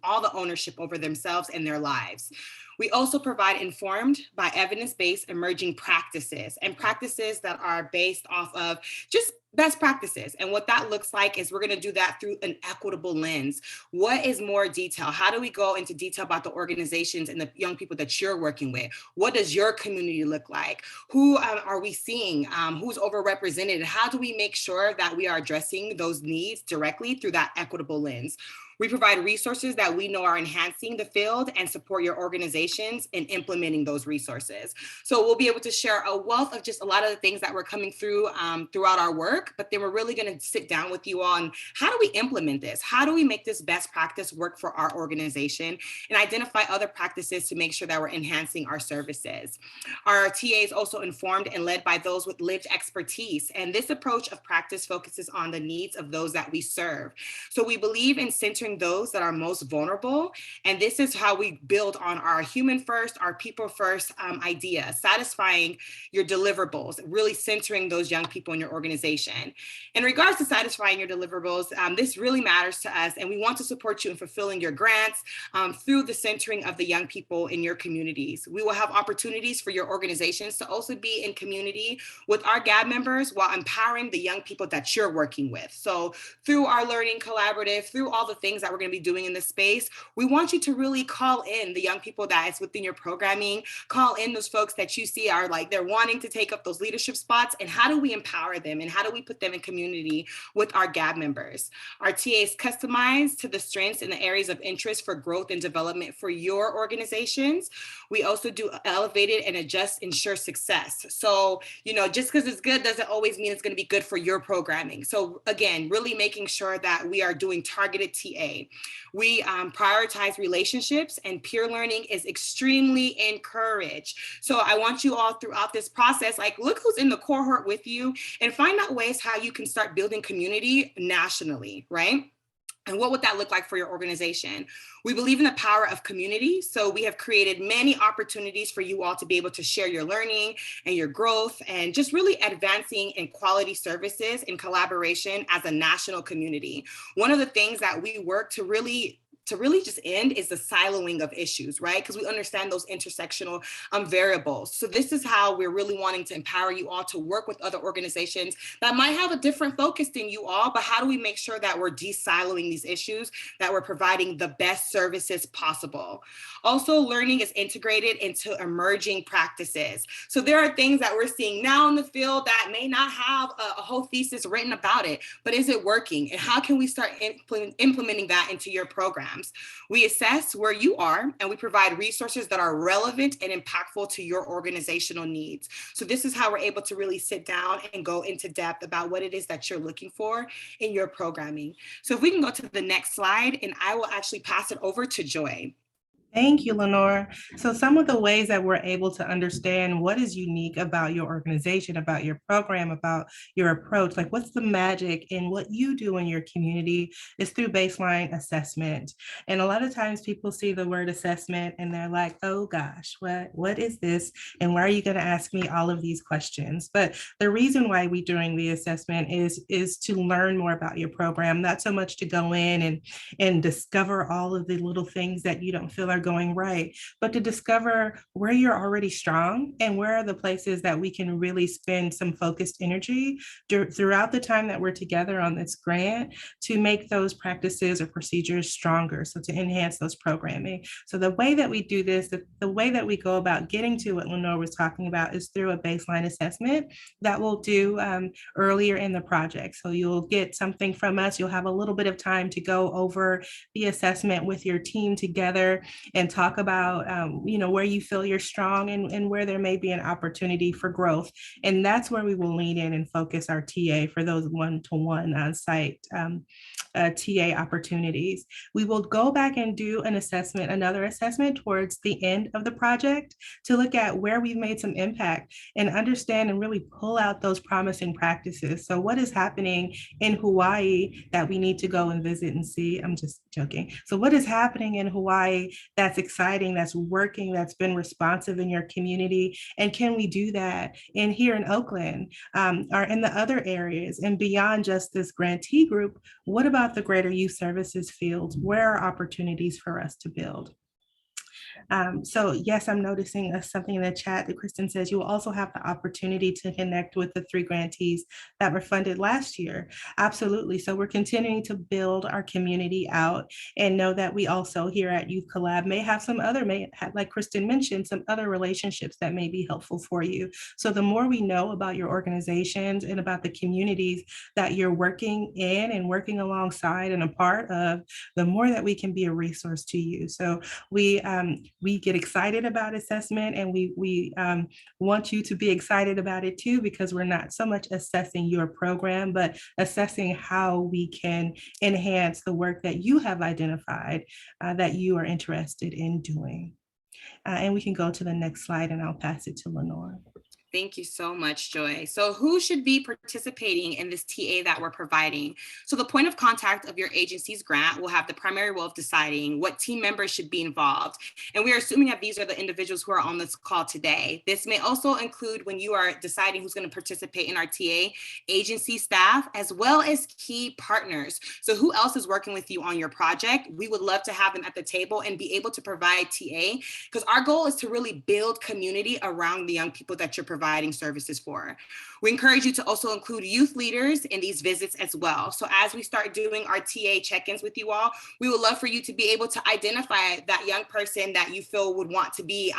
all the ownership over themselves and their lives. We also provide informed by evidence-based emerging practices, and practices that are based off of just best practices. And what that looks like is we're going to do that through an equitable lens. What is more detail? How do we go into detail about the organizations and the young people that you're working with? What does your community look like? Who are we seeing? Who's overrepresented? How do we make sure that we are addressing those needs directly through that equitable lens? We provide resources that we know are enhancing the field and support your organizations in implementing those resources. So we'll be able to share a wealth of just a lot of the things that we're coming through throughout our work, but then we're really going to sit down with you on how do we implement this? How do we make this best practice work for our organization, and identify other practices to make sure that we're enhancing our services. Our TA is also informed and led by those with lived expertise, and this approach of practice focuses on the needs of those that we serve. So we believe in centering those that are most vulnerable. And this is how we build on our human first, our people first idea, satisfying your deliverables, really centering those young people in your organization. In regards to satisfying your deliverables, this really matters to us, and we want to support you in fulfilling your grants through the centering of the young people in your communities. We will have opportunities for your organizations to also be in community with our GAB members while empowering the young people that you're working with. So through our learning collaborative, through all the things that we're going to be doing in this space, we want you to really call in the young people that is within your programming, call in those folks that you see are like, they're wanting to take up those leadership spots, and how do we empower them, and how do we put them in community with our GAB members? Our TA is customized to the strengths and the areas of interest for growth and development for your organizations. We also do elevated and adjust, ensure success. So, just because it's good doesn't always mean it's going to be good for your programming. So again, really making sure that we are doing targeted TA. We prioritize relationships, and peer learning is extremely encouraged. So I want you all throughout this process, look who's in the cohort with you, and find out ways how you can start building community nationally, right? And what would that look like for your organization? We believe in the power of community. So we have created many opportunities for you all to be able to share your learning and your growth, and just really advancing in quality services in collaboration as a national community. One of the things that we work to really just end is the siloing of issues, right? Because we understand those intersectional variables. So this is how we're really wanting to empower you all to work with other organizations that might have a different focus than you all, but how do we make sure that we're de-siloing these issues, that we're providing the best services possible? Also, learning is integrated into emerging practices. So there are things that we're seeing now in the field that may not have a whole thesis written about it, but is it working? And how can we start implementing that into your programs? We assess where you are, and we provide resources that are relevant and impactful to your organizational needs. So this is how we're able to really sit down and go into depth about what it is that you're looking for in your programming. So if we can go to the next slide, and I will actually pass it over to Joy. Thank you, Lenore. So some of the ways that we're able to understand what is unique about your organization, about your program, about your approach, like what's the magic in what you do in your community is through baseline assessment. And a lot of times people see the word assessment and they're like, oh gosh, what is this? And why are you going to ask me all of these questions? But the reason why we're doing the assessment is to learn more about your program, not so much to go in and discover all of the little things that you don't feel are going right, but to discover where you're already strong and where are the places that we can really spend some focused energy throughout the time that we're together on this grant to make those practices or procedures stronger. So to enhance those programming. So the way that we do this, the way that we go about getting to what Lenore was talking about is through a baseline assessment that we'll do earlier in the project. So you'll get something from us. You'll have a little bit of time to go over the assessment with your team together and talk about, where you feel you're strong and where there may be an opportunity for growth. And that's where we will lean in and focus our TA for those one-to-one on-site TA opportunities. We will go back and do another assessment towards the end of the project to look at where we've made some impact and understand and really pull out those promising practices. So what is happening in Hawaii that we need to go and visit and see? I'm just joking. So what is happening in Hawaii that's exciting, that's working, that's been responsive in your community? And can we do that here in Oakland or in the other areas and beyond just this grantee group? What about the greater youth services field? Where are opportunities for us to build? So yes, I'm noticing something in the chat that Kristen says you will also have the opportunity to connect with the 3 grantees that were funded last year. Absolutely. So we're continuing to build our community out and know that we also here at Youth Collab may have like Kristen mentioned, some other relationships that may be helpful for you. So the more we know about your organizations and about the communities that you're working in and working alongside and a part of, the more that we can be a resource to you. So we get excited about assessment and we want you to be excited about it too, because we're not so much assessing your program, but assessing how we can enhance the work that you have identified that you are interested in doing. And we can go to the next slide and I'll pass it to Lenore. Thank you so much, Joy. So who should be participating in this TA that we're providing? So the point of contact of your agency's grant will have the primary role of deciding what team members should be involved. And we are assuming that these are the individuals who are on this call today. This may also include when you are deciding who's going to participate in our TA, agency staff, as well as key partners. So who else is working with you on your project? We would love to have them at the table and be able to provide TA, because our goal is to really build community around the young people that you're providing services for. We encourage you to also include youth leaders in these visits as well. So as we start doing our TA check-ins with you all, we would love for you to be able to identify that young person that you feel would want to be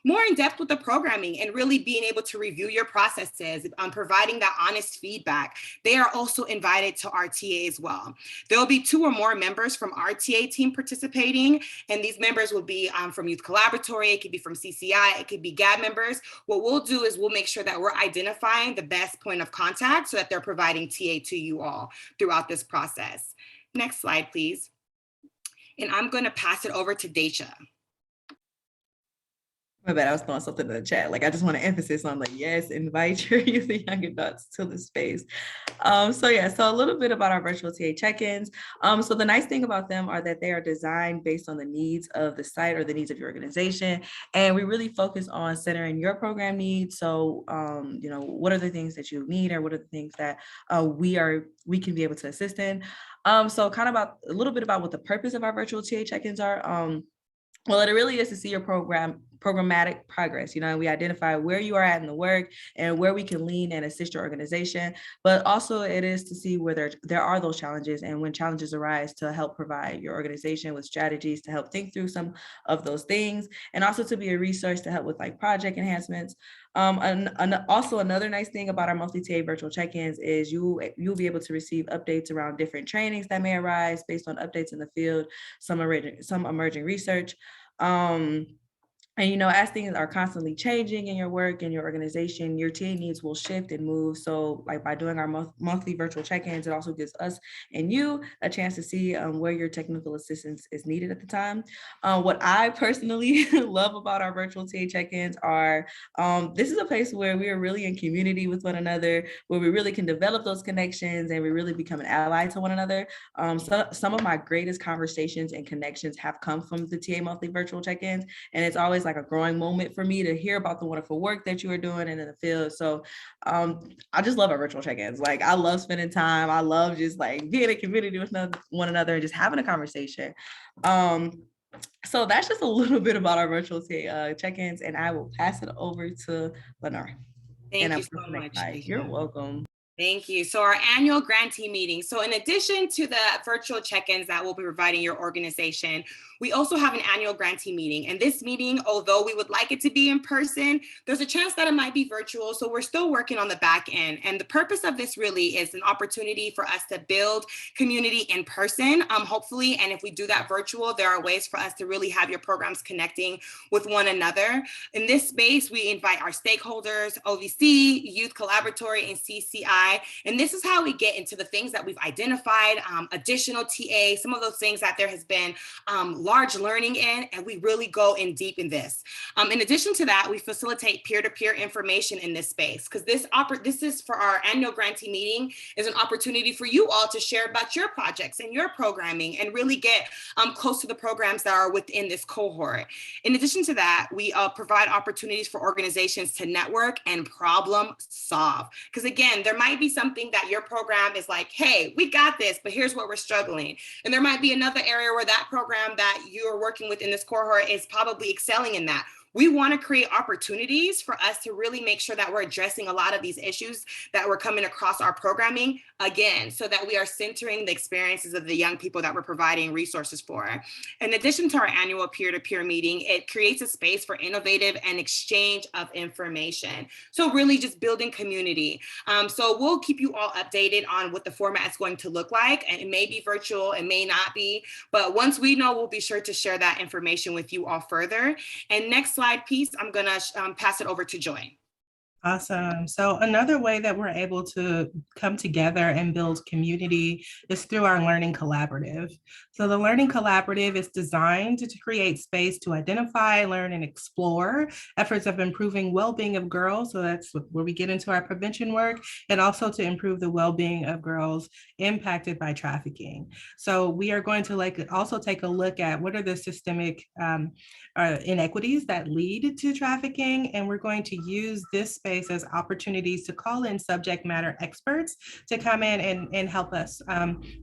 more in depth with the programming and really being able to review your processes, providing that honest feedback. They are also invited to our TA as well. There will be 2 or more members from our TA team participating, and these members will be from Youth Collaboratory, it could be from CCI, it could be GAB members. What we'll do is we'll make sure that we're identifying the best point of contact so that they're providing TA to you all throughout this process. Next slide, please. And I'm going to pass it over to Daisha. My bad, I was throwing something in the chat. Like, I just want to emphasis on yes, invite your youth and young adults to the space. So a little bit about our virtual TA check-ins. So the nice thing about them are that they are designed based on the needs of the site or the needs of your organization. And we really focus on centering your program needs. So, what are the things that you need, or what are the things that we can be able to assist in? So kind of a little bit about what the purpose of our virtual TA check-ins are. Well, it really is to see your programmatic progress. We identify where you are at in the work and where we can lean and assist your organization, but also it is to see where there are those challenges, and when challenges arise, to help provide your organization with strategies to help think through some of those things, and also to be a resource to help with project enhancements. And also another nice thing about our monthly TA virtual check-ins is you'll be able to receive updates around different trainings that may arise based on updates in the field, some emerging research. And, you know, as things are constantly changing in your work and your organization, your TA needs will shift and move. So like by doing our monthly virtual check-ins, it also gives us and you a chance to see where your technical assistance is needed at the time. What I personally love about our virtual TA check-ins are, this is a place where we are really in community with one another, where we really can develop those connections and we really become an ally to one another. So some of my greatest conversations and connections have come from the TA monthly virtual check-ins. And it's always like a growing moment for me to hear about the wonderful work that you are doing in the field. So I just love our virtual check-ins. Like I love spending time. I love just like being in community with one another and just having a conversation. So that's just a little bit about our virtual check-ins, and I will pass it over to Lenore. Thank you so much. You're welcome. Thank you. So our annual grantee meeting. So in addition to the virtual check-ins that we'll be providing your organization, we also have an annual grantee meeting. And this meeting, although we would like it to be in person, there's a chance that it might be virtual. So we're still working on the back end. And the purpose of this really is an opportunity for us to build community in person, hopefully. And if we do that virtual, there are ways for us to really have your programs connecting with one another. In this space, we invite our stakeholders, OVC, Youth Collaboratory, and CCI. And this is how we get into the things that we've identified, additional TA, some of those things that there has been large learning in, and we really go in deep in this. In addition to that, we facilitate peer-to-peer information in this space, because this is for our annual grantee meeting is an opportunity for you all to share about your projects and your programming and really get close to the programs that are within this cohort. In addition to that, we provide opportunities for organizations to network and problem solve. Because again, there might be something that your program is like, hey, we got this, but here's where we're struggling. And there might be another area where that program that you're working with in this cohort is probably excelling in that. We want to create opportunities for us to really make sure that we're addressing a lot of these issues that we're coming across our programming, again, so that we are centering the experiences of the young people that we're providing resources for. In addition to our annual peer-to-peer meeting, it creates a space for innovative and exchange of information. So really just building community. So we'll keep you all updated on what the format is going to look like. And it may be virtual, it may not be, but once we know, we'll be sure to share that information with you all further. And next slide, please. I'm going to pass it over to Joy. Awesome. So another way that we're able to come together and build community is through our Learning Collaborative. So the Learning Collaborative is designed to create space to identify, learn, and explore efforts of improving well-being of girls. So that's where we get into our prevention work, and also to improve the well-being of girls impacted by trafficking. So we are going to also take a look at what are the systemic inequities that lead to trafficking, and we're going to use this space as opportunities to call in subject matter experts to come in and help us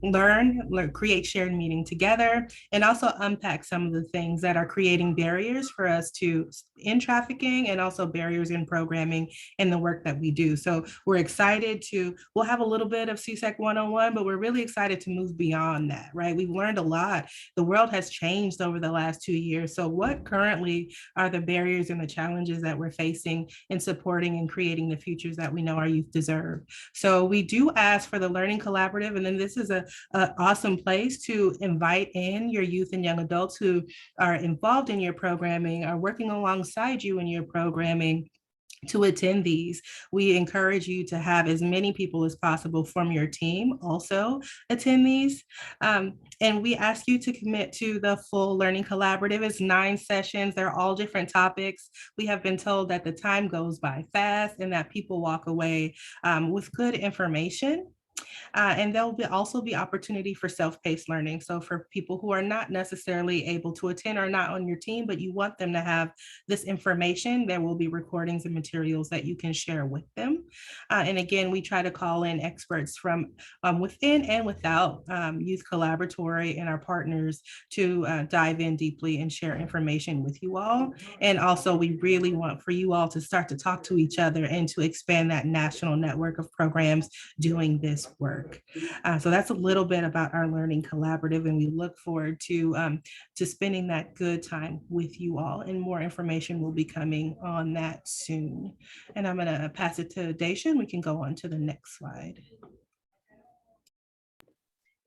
learn, create shared meaning together, and also unpack some of the things that are creating barriers for us to end trafficking, and also barriers in programming and the work that we do. So we're excited we'll have a little bit of CSEC 101, but we're really excited to move beyond that, right? We've learned a lot. The world has changed over the last 2 years. So what currently are the barriers and the challenges that we're facing in supporting and creating the futures that we know our youth deserve? So we do ask for the Learning Collaborative, and then this is an awesome place to invite in your youth and young adults who are involved in your programming, are working alongside you in your programming, to attend these. We encourage you to have as many people as possible from your team also attend these. And we ask you to commit to the full Learning Collaborative. It's 9 sessions. They're all different topics. We have been told that the time goes by fast and that people walk away with good information. And there'll also be opportunity for self-paced learning. So for people who are not necessarily able to attend or not on your team, but you want them to have this information, there will be recordings and materials that you can share with them. And again, we try to call in experts from within and without Youth Collaboratory and our partners to dive in deeply and share information with you all. And also, we really want for you all to start to talk to each other and to expand that national network of programs doing this work. So that's a little bit about our Learning Collaborative, and we look forward to spending that good time with you all, and more information will be coming on that soon. And I'm going to pass it to Daisha, and we can go on to the next slide.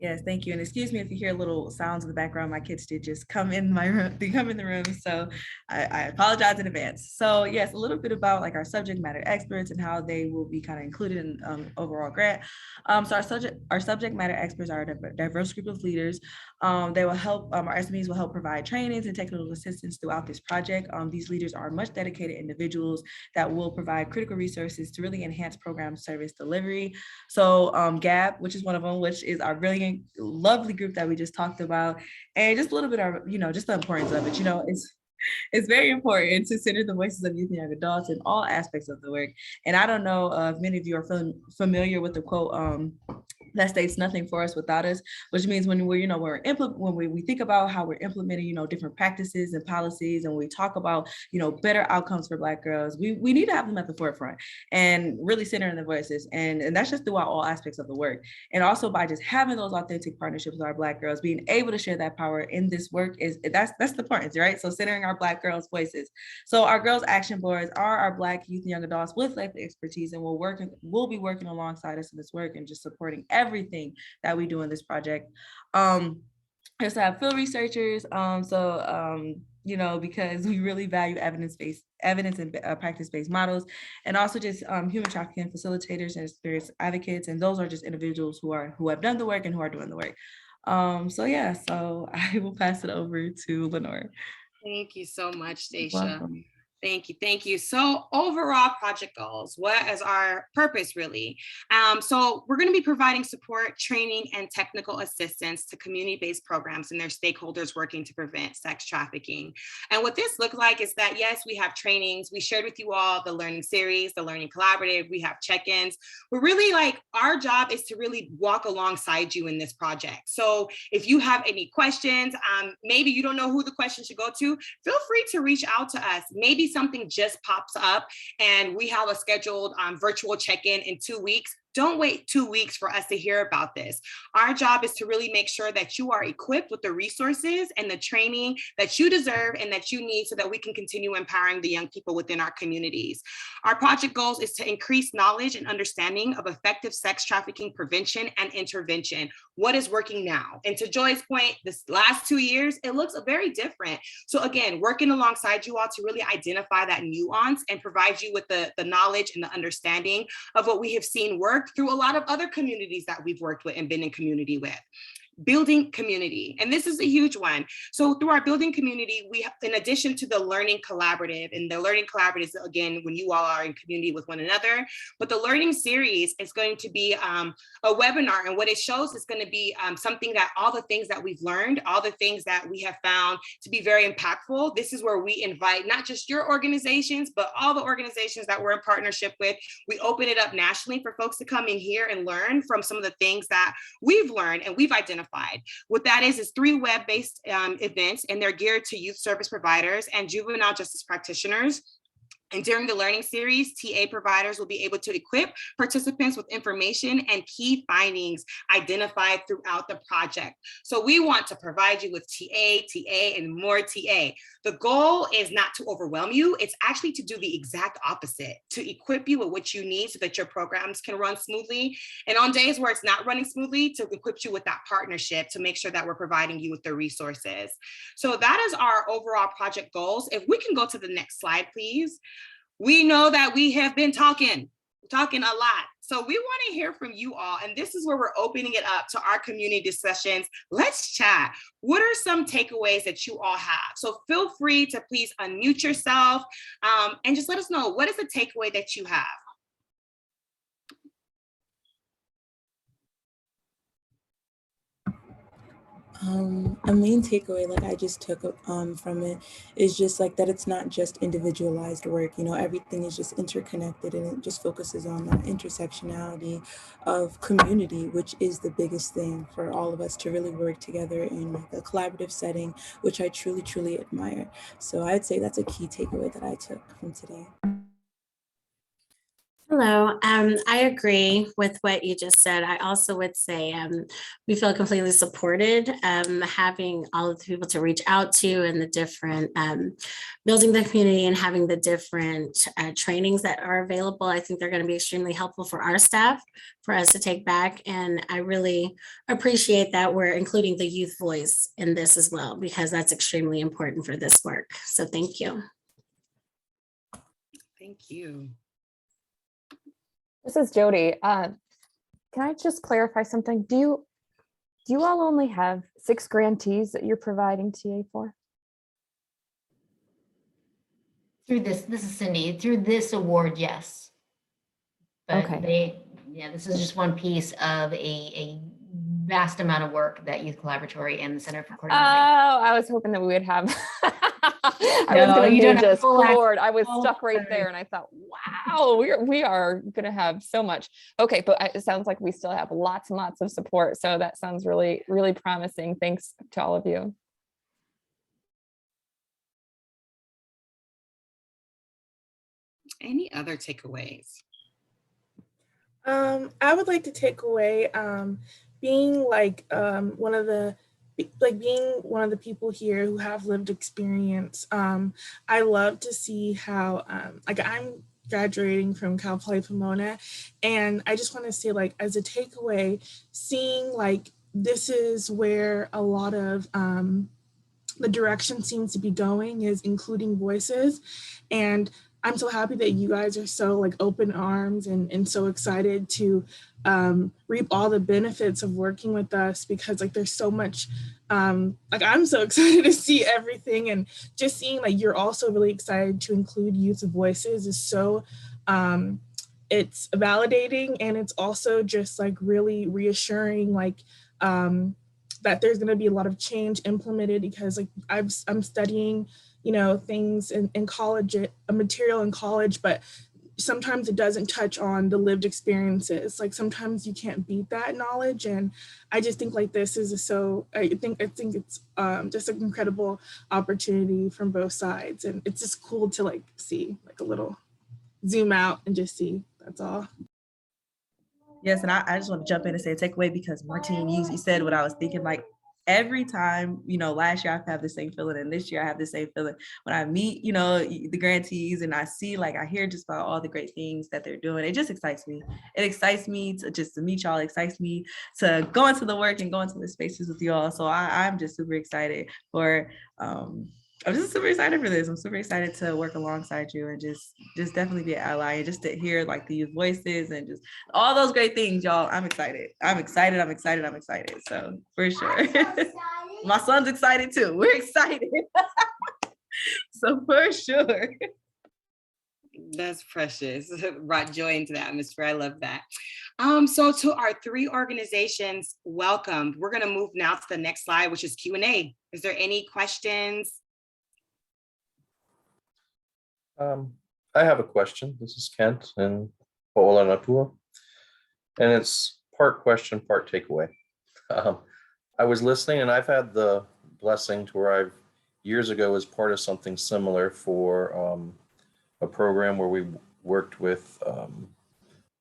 Yes, thank you. And excuse me if you hear little sounds in the background. My kids did just come in my room, they come in the room. So I apologize in advance. So yes, a little bit about like our subject matter experts and how they will be kind of included in overall grant. So our subject matter experts are a diverse group of leaders. They will help, our SMEs will help provide trainings and technical assistance throughout this project. These leaders are much dedicated individuals that will provide critical resources to really enhance program service delivery. So GAP, which is one of them, which is our brilliant, lovely group that we just talked about, and just a little bit of, just the importance of it. It's very important to consider the voices of youth and young adults in all aspects of the work. And I don't know if many of you are familiar with the quote, that states nothing for us without us, which means when we think about how we're implementing, different practices and policies, and we talk about, better outcomes for Black girls, we need to have them at the forefront and really centering the voices. And that's just throughout all aspects of the work. And also by just having those authentic partnerships with our Black girls, being able to share that power in this work that's the importance, right? So centering our Black girls' voices. So our Girls Action Boards are our Black youth and young adults with life expertise, and we'll be working alongside us in this work and just supporting everything that we do in this project. We also have field researchers. Because we really value evidence and practice-based models, and also just human trafficking facilitators and experience advocates. And those are just individuals who have done the work and who are doing the work. So I will pass it over to Lenore. Thank you so much, Daisha. Welcome. Thank you. So overall project goals, what is our purpose really? So we're going to be providing support, training, and technical assistance to community-based programs and their stakeholders working to prevent sex trafficking. And what this looks like is that, yes, we have trainings. We shared with you all the learning series, the learning collaborative, we have check-ins. But really, our job is to really walk alongside you in this project. So if you have any questions, maybe you don't know who the question should go to, feel free to reach out to us. Maybe something just pops up and we have a scheduled virtual check-in in 2 weeks. Don't wait 2 weeks for us to hear about this. Our job is to really make sure that you are equipped with the resources and the training that you deserve and that you need so that we can continue empowering the young people within our communities. Our project goals is to increase knowledge and understanding of effective sex trafficking prevention and intervention. What is working now? And to Joy's point, this last 2 years, it looks very different. So again, working alongside you all to really identify that nuance and provide you with the knowledge and the understanding of what we have seen work through a lot of other communities that we've worked with and been in community with. Building community. And this is a huge one. So through our building community, we have, in addition to the learning collaborative, and the learning collaborative is again, when you all are in community with one another, but the learning series is going to be a webinar. And what it shows is going to be something that all the things that we've learned, all the things that we have found to be very impactful. This is where we invite not just your organizations, but all the organizations that we're in partnership with. We open it up nationally for folks to come in here and learn from some of the things that we've learned and we've identified. What that is 3 web-based events, and they're geared to youth service providers and juvenile justice practitioners. And during the learning series, TA providers will be able to equip participants with information and key findings identified throughout the project. So we want to provide you with TA, and more TA. The goal is not to overwhelm you. It's actually to do the exact opposite, to equip you with what you need so that your programs can run smoothly. And on days where it's not running smoothly, to equip you with that partnership to make sure that we're providing you with the resources. So that is our overall project goals. If we can go to the next slide, please. We know that we have been talking a lot. So we want to hear from you all. And this is where we're opening it up to our community discussions. Let's chat. What are some takeaways that you all have? So feel free to please unmute yourself and just let us know, what is the takeaway that you have? A main takeaway, like I just took from it, is just like that it's not just individualized work. Everything is just interconnected, and it just focuses on that intersectionality of community, which is the biggest thing for all of us to really work together in like a collaborative setting, which I truly, truly admire. So I'd say that's a key takeaway that I took from today. Hello. I agree with what you just said. I also would say we feel completely supported, having all of the people to reach out to and the different building the community and having the different trainings that are available. I think they're going to be extremely helpful for our staff, for us to take back. And I really appreciate that we're including the youth voice in this as well, because that's extremely important for this work. So thank you. Thank you. This is Jody. Can I just clarify something? Do you all only have 6 grantees that you're providing TA for? Through this is Cindy, through this award, yes. But Okay. this is just one piece of a vast amount of work that Youth Collaboratory and the Center for Oh, Coordinating. I was hoping that we would have. I was No, going you to don't be have just full floored. I was full stuck right there, and I thought, wow, we are going to have so much. Okay, but it sounds like we still have lots and lots of support. So that sounds really, really promising. Thanks to all of you. Any other takeaways? I would like to take away being like being one of the people here who have lived experience. I love to see how like I'm graduating from Cal Poly Pomona, and I just want to say, like, as a takeaway, seeing like this is where a lot of the direction seems to be going, is including voices. And I'm so happy that you guys are so like open arms and so excited to reap all the benefits of working with us, because like there's so much, like I'm so excited to see everything, and just seeing like you're also really excited to include youth voices is so, it's validating, and it's also just like really reassuring, like that there's going to be a lot of change implemented, because like I'm studying, you know, things in college, a material in college, but sometimes it doesn't touch on the lived experiences. Like sometimes you can't beat that knowledge. And I just think like this is I think it's just an incredible opportunity from both sides. And it's just cool to like see like a little zoom out and just see. That's all. Yes, and I just want to jump in and say a takeaway, because Martine, you said what I was thinking. Like every time, you know, last year I have the same feeling, and this year I have the same feeling when I meet, you know, the grantees, and I see, like, I hear just about all the great things that they're doing. It just excites me. It excites me to meet y'all. It excites me to go into the work and go into the spaces with y'all. So I'm just super excited for I'm just super excited for this. I'm super excited to work alongside you and just definitely be an ally, and just to hear like the youth voices and just all those great things, y'all. I'm excited. I'm excited. I'm excited. I'm excited. So for sure. My son's excited too. We're excited. So for sure. That's precious. Brought joy into the atmosphere. I love that. So to our 3 organizations, welcome. We're going to move now to the next slide, which is Q&A. Is there any questions? I have a question. This is Kent and Paola Natua, and it's part question, part takeaway. I was listening, and I've had the blessing to where I've years ago was part of something similar for a program where we worked with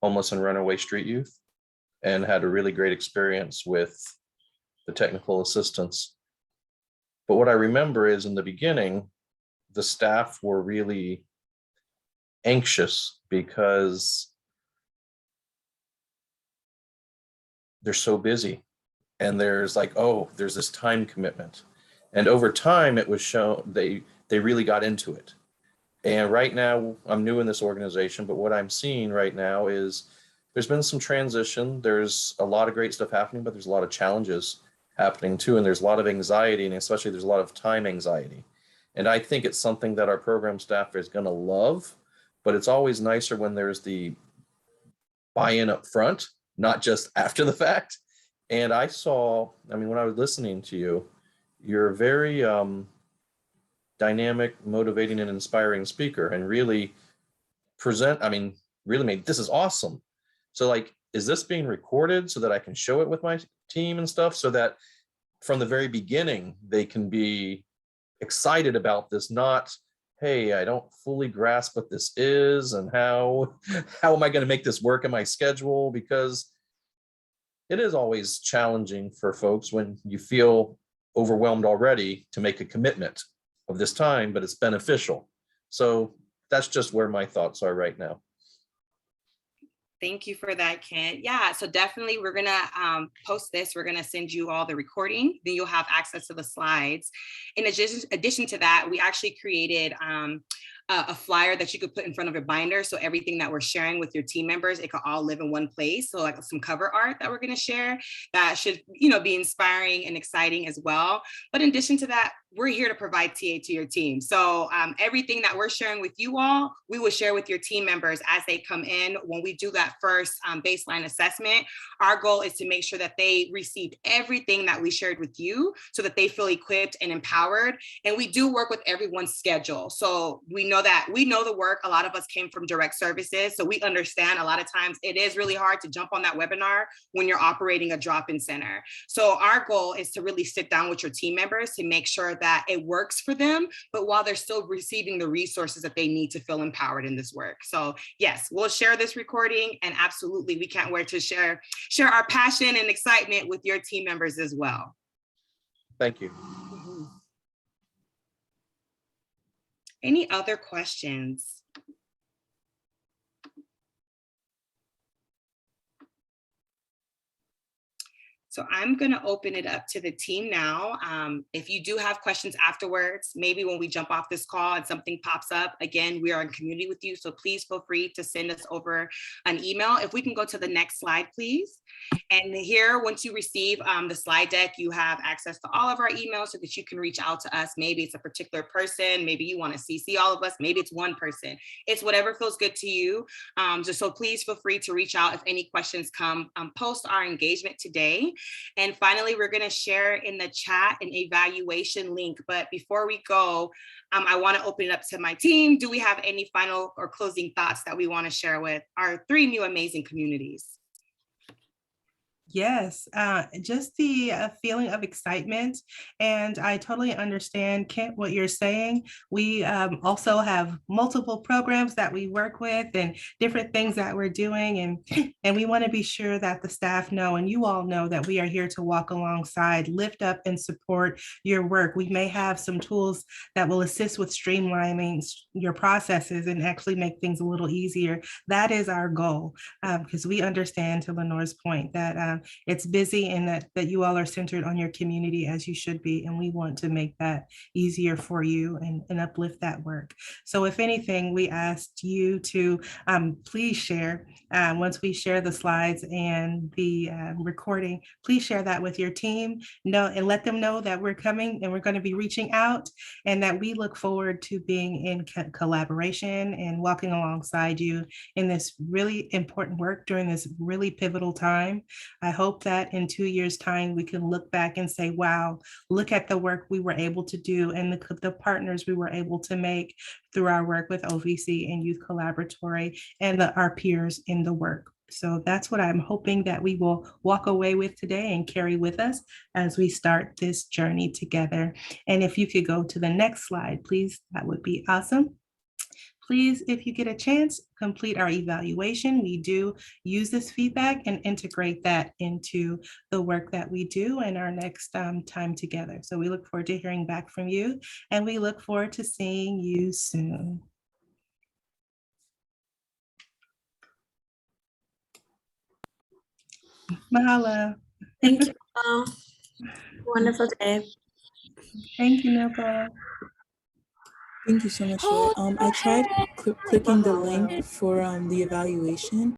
homeless and runaway street youth, and had a really great experience with the technical assistance. But what I remember is in the beginning, the staff were really anxious because they're so busy, and there's like, oh, there's this time commitment. And over time it was shown they really got into it. And right now I'm new in this organization, but what I'm seeing right now is there's been some transition. There's a lot of great stuff happening, but there's a lot of challenges happening too. And there's a lot of anxiety, and especially there's a lot of time anxiety. And I think it's something that our program staff is going to love, but it's always nicer when there's the buy-in up front, not just after the fact. And I mean, when I was listening to you, you're a very dynamic, motivating, and inspiring speaker, and really really made, this is awesome. So like, is this being recorded so that I can show it with my team and stuff, so that from the very beginning, they can be excited about this, not hey, I don't fully grasp what this is and how am I going to make this work in my schedule? Because it is always challenging for folks when you feel overwhelmed already to make a commitment of this time, but it's beneficial. So that's just where my thoughts are right now. Thank you for that, Kent. Yeah, so definitely we're gonna post this. We're gonna send you all the recording. Then you'll have access to the slides. In addition to that, we actually created a flyer that you could put in front of a binder. So everything that we're sharing with your team members, it could all live in one place. So like some cover art that we're gonna share that should, be inspiring and exciting as well. But in addition to that, we're here to provide TA to your team. So everything that we're sharing with you all, we will share with your team members as they come in. When we do that first baseline assessment, our goal is to make sure that they received everything that we shared with you so that they feel equipped and empowered. And we do work with everyone's schedule. So we know the work. A lot of us came from direct services. So we understand a lot of times it is really hard to jump on that webinar when you're operating a drop-in center. So our goal is to really sit down with your team members to make sure that it works for them, but while they're still receiving the resources that they need to feel empowered in this work. So yes, we'll share this recording, and absolutely, we can't wait to share our passion and excitement with your team members as well. Thank you. Any other questions? So I'm going to open it up to the team now. If you do have questions afterwards, maybe when we jump off this call and something pops up, again, we are in community with you. So please feel free to send us over an email. If we can go to the next slide, please. And here, once you receive the slide deck, you have access to all of our emails so that you can reach out to us. Maybe it's a particular person. Maybe you want to CC all of us. Maybe it's one person. It's whatever feels good to you. So please feel free to reach out if any questions come post our engagement today. And finally, we're going to share in the chat an evaluation link. But before we go, I want to open it up to my team. Do we have any final or closing thoughts that we want to share with our 3 new amazing communities? Yes, just the feeling of excitement. And I totally understand, Kent, what you're saying. We also have multiple programs that we work with and different things that we're doing. And we want to be sure that the staff know, and you all know, that we are here to walk alongside, lift up and support your work. We may have some tools that will assist with streamlining your processes and actually make things a little easier. That is our goal, because we understand, to Lenore's point, that it's busy and that you all are centered on your community as you should be. And we want to make that easier for you and uplift that work. So if anything, we asked you to please share, once we share the slides and the recording, please share that with your team, and let them know that we're coming and we're going to be reaching out, and that we look forward to being in collaboration and walking alongside you in this really important work during this really pivotal time. I hope that in 2 years' time, we can look back and say, wow, look at the work we were able to do and the partners we were able to make through our work with OVC and Youth Collaboratory and our peers in the work. So that's what I'm hoping that we will walk away with today and carry with us as we start this journey together. And if you could go to the next slide, please, that would be awesome. Please, if you get a chance, complete our evaluation. We do use this feedback and integrate that into the work that we do in our next time together. So we look forward to hearing back from you, and we look forward to seeing you soon. Mahalo. Thank you all. Wonderful day. Thank you, Nilpa. Thank you so much, Joy. I tried clicking the link for the evaluation.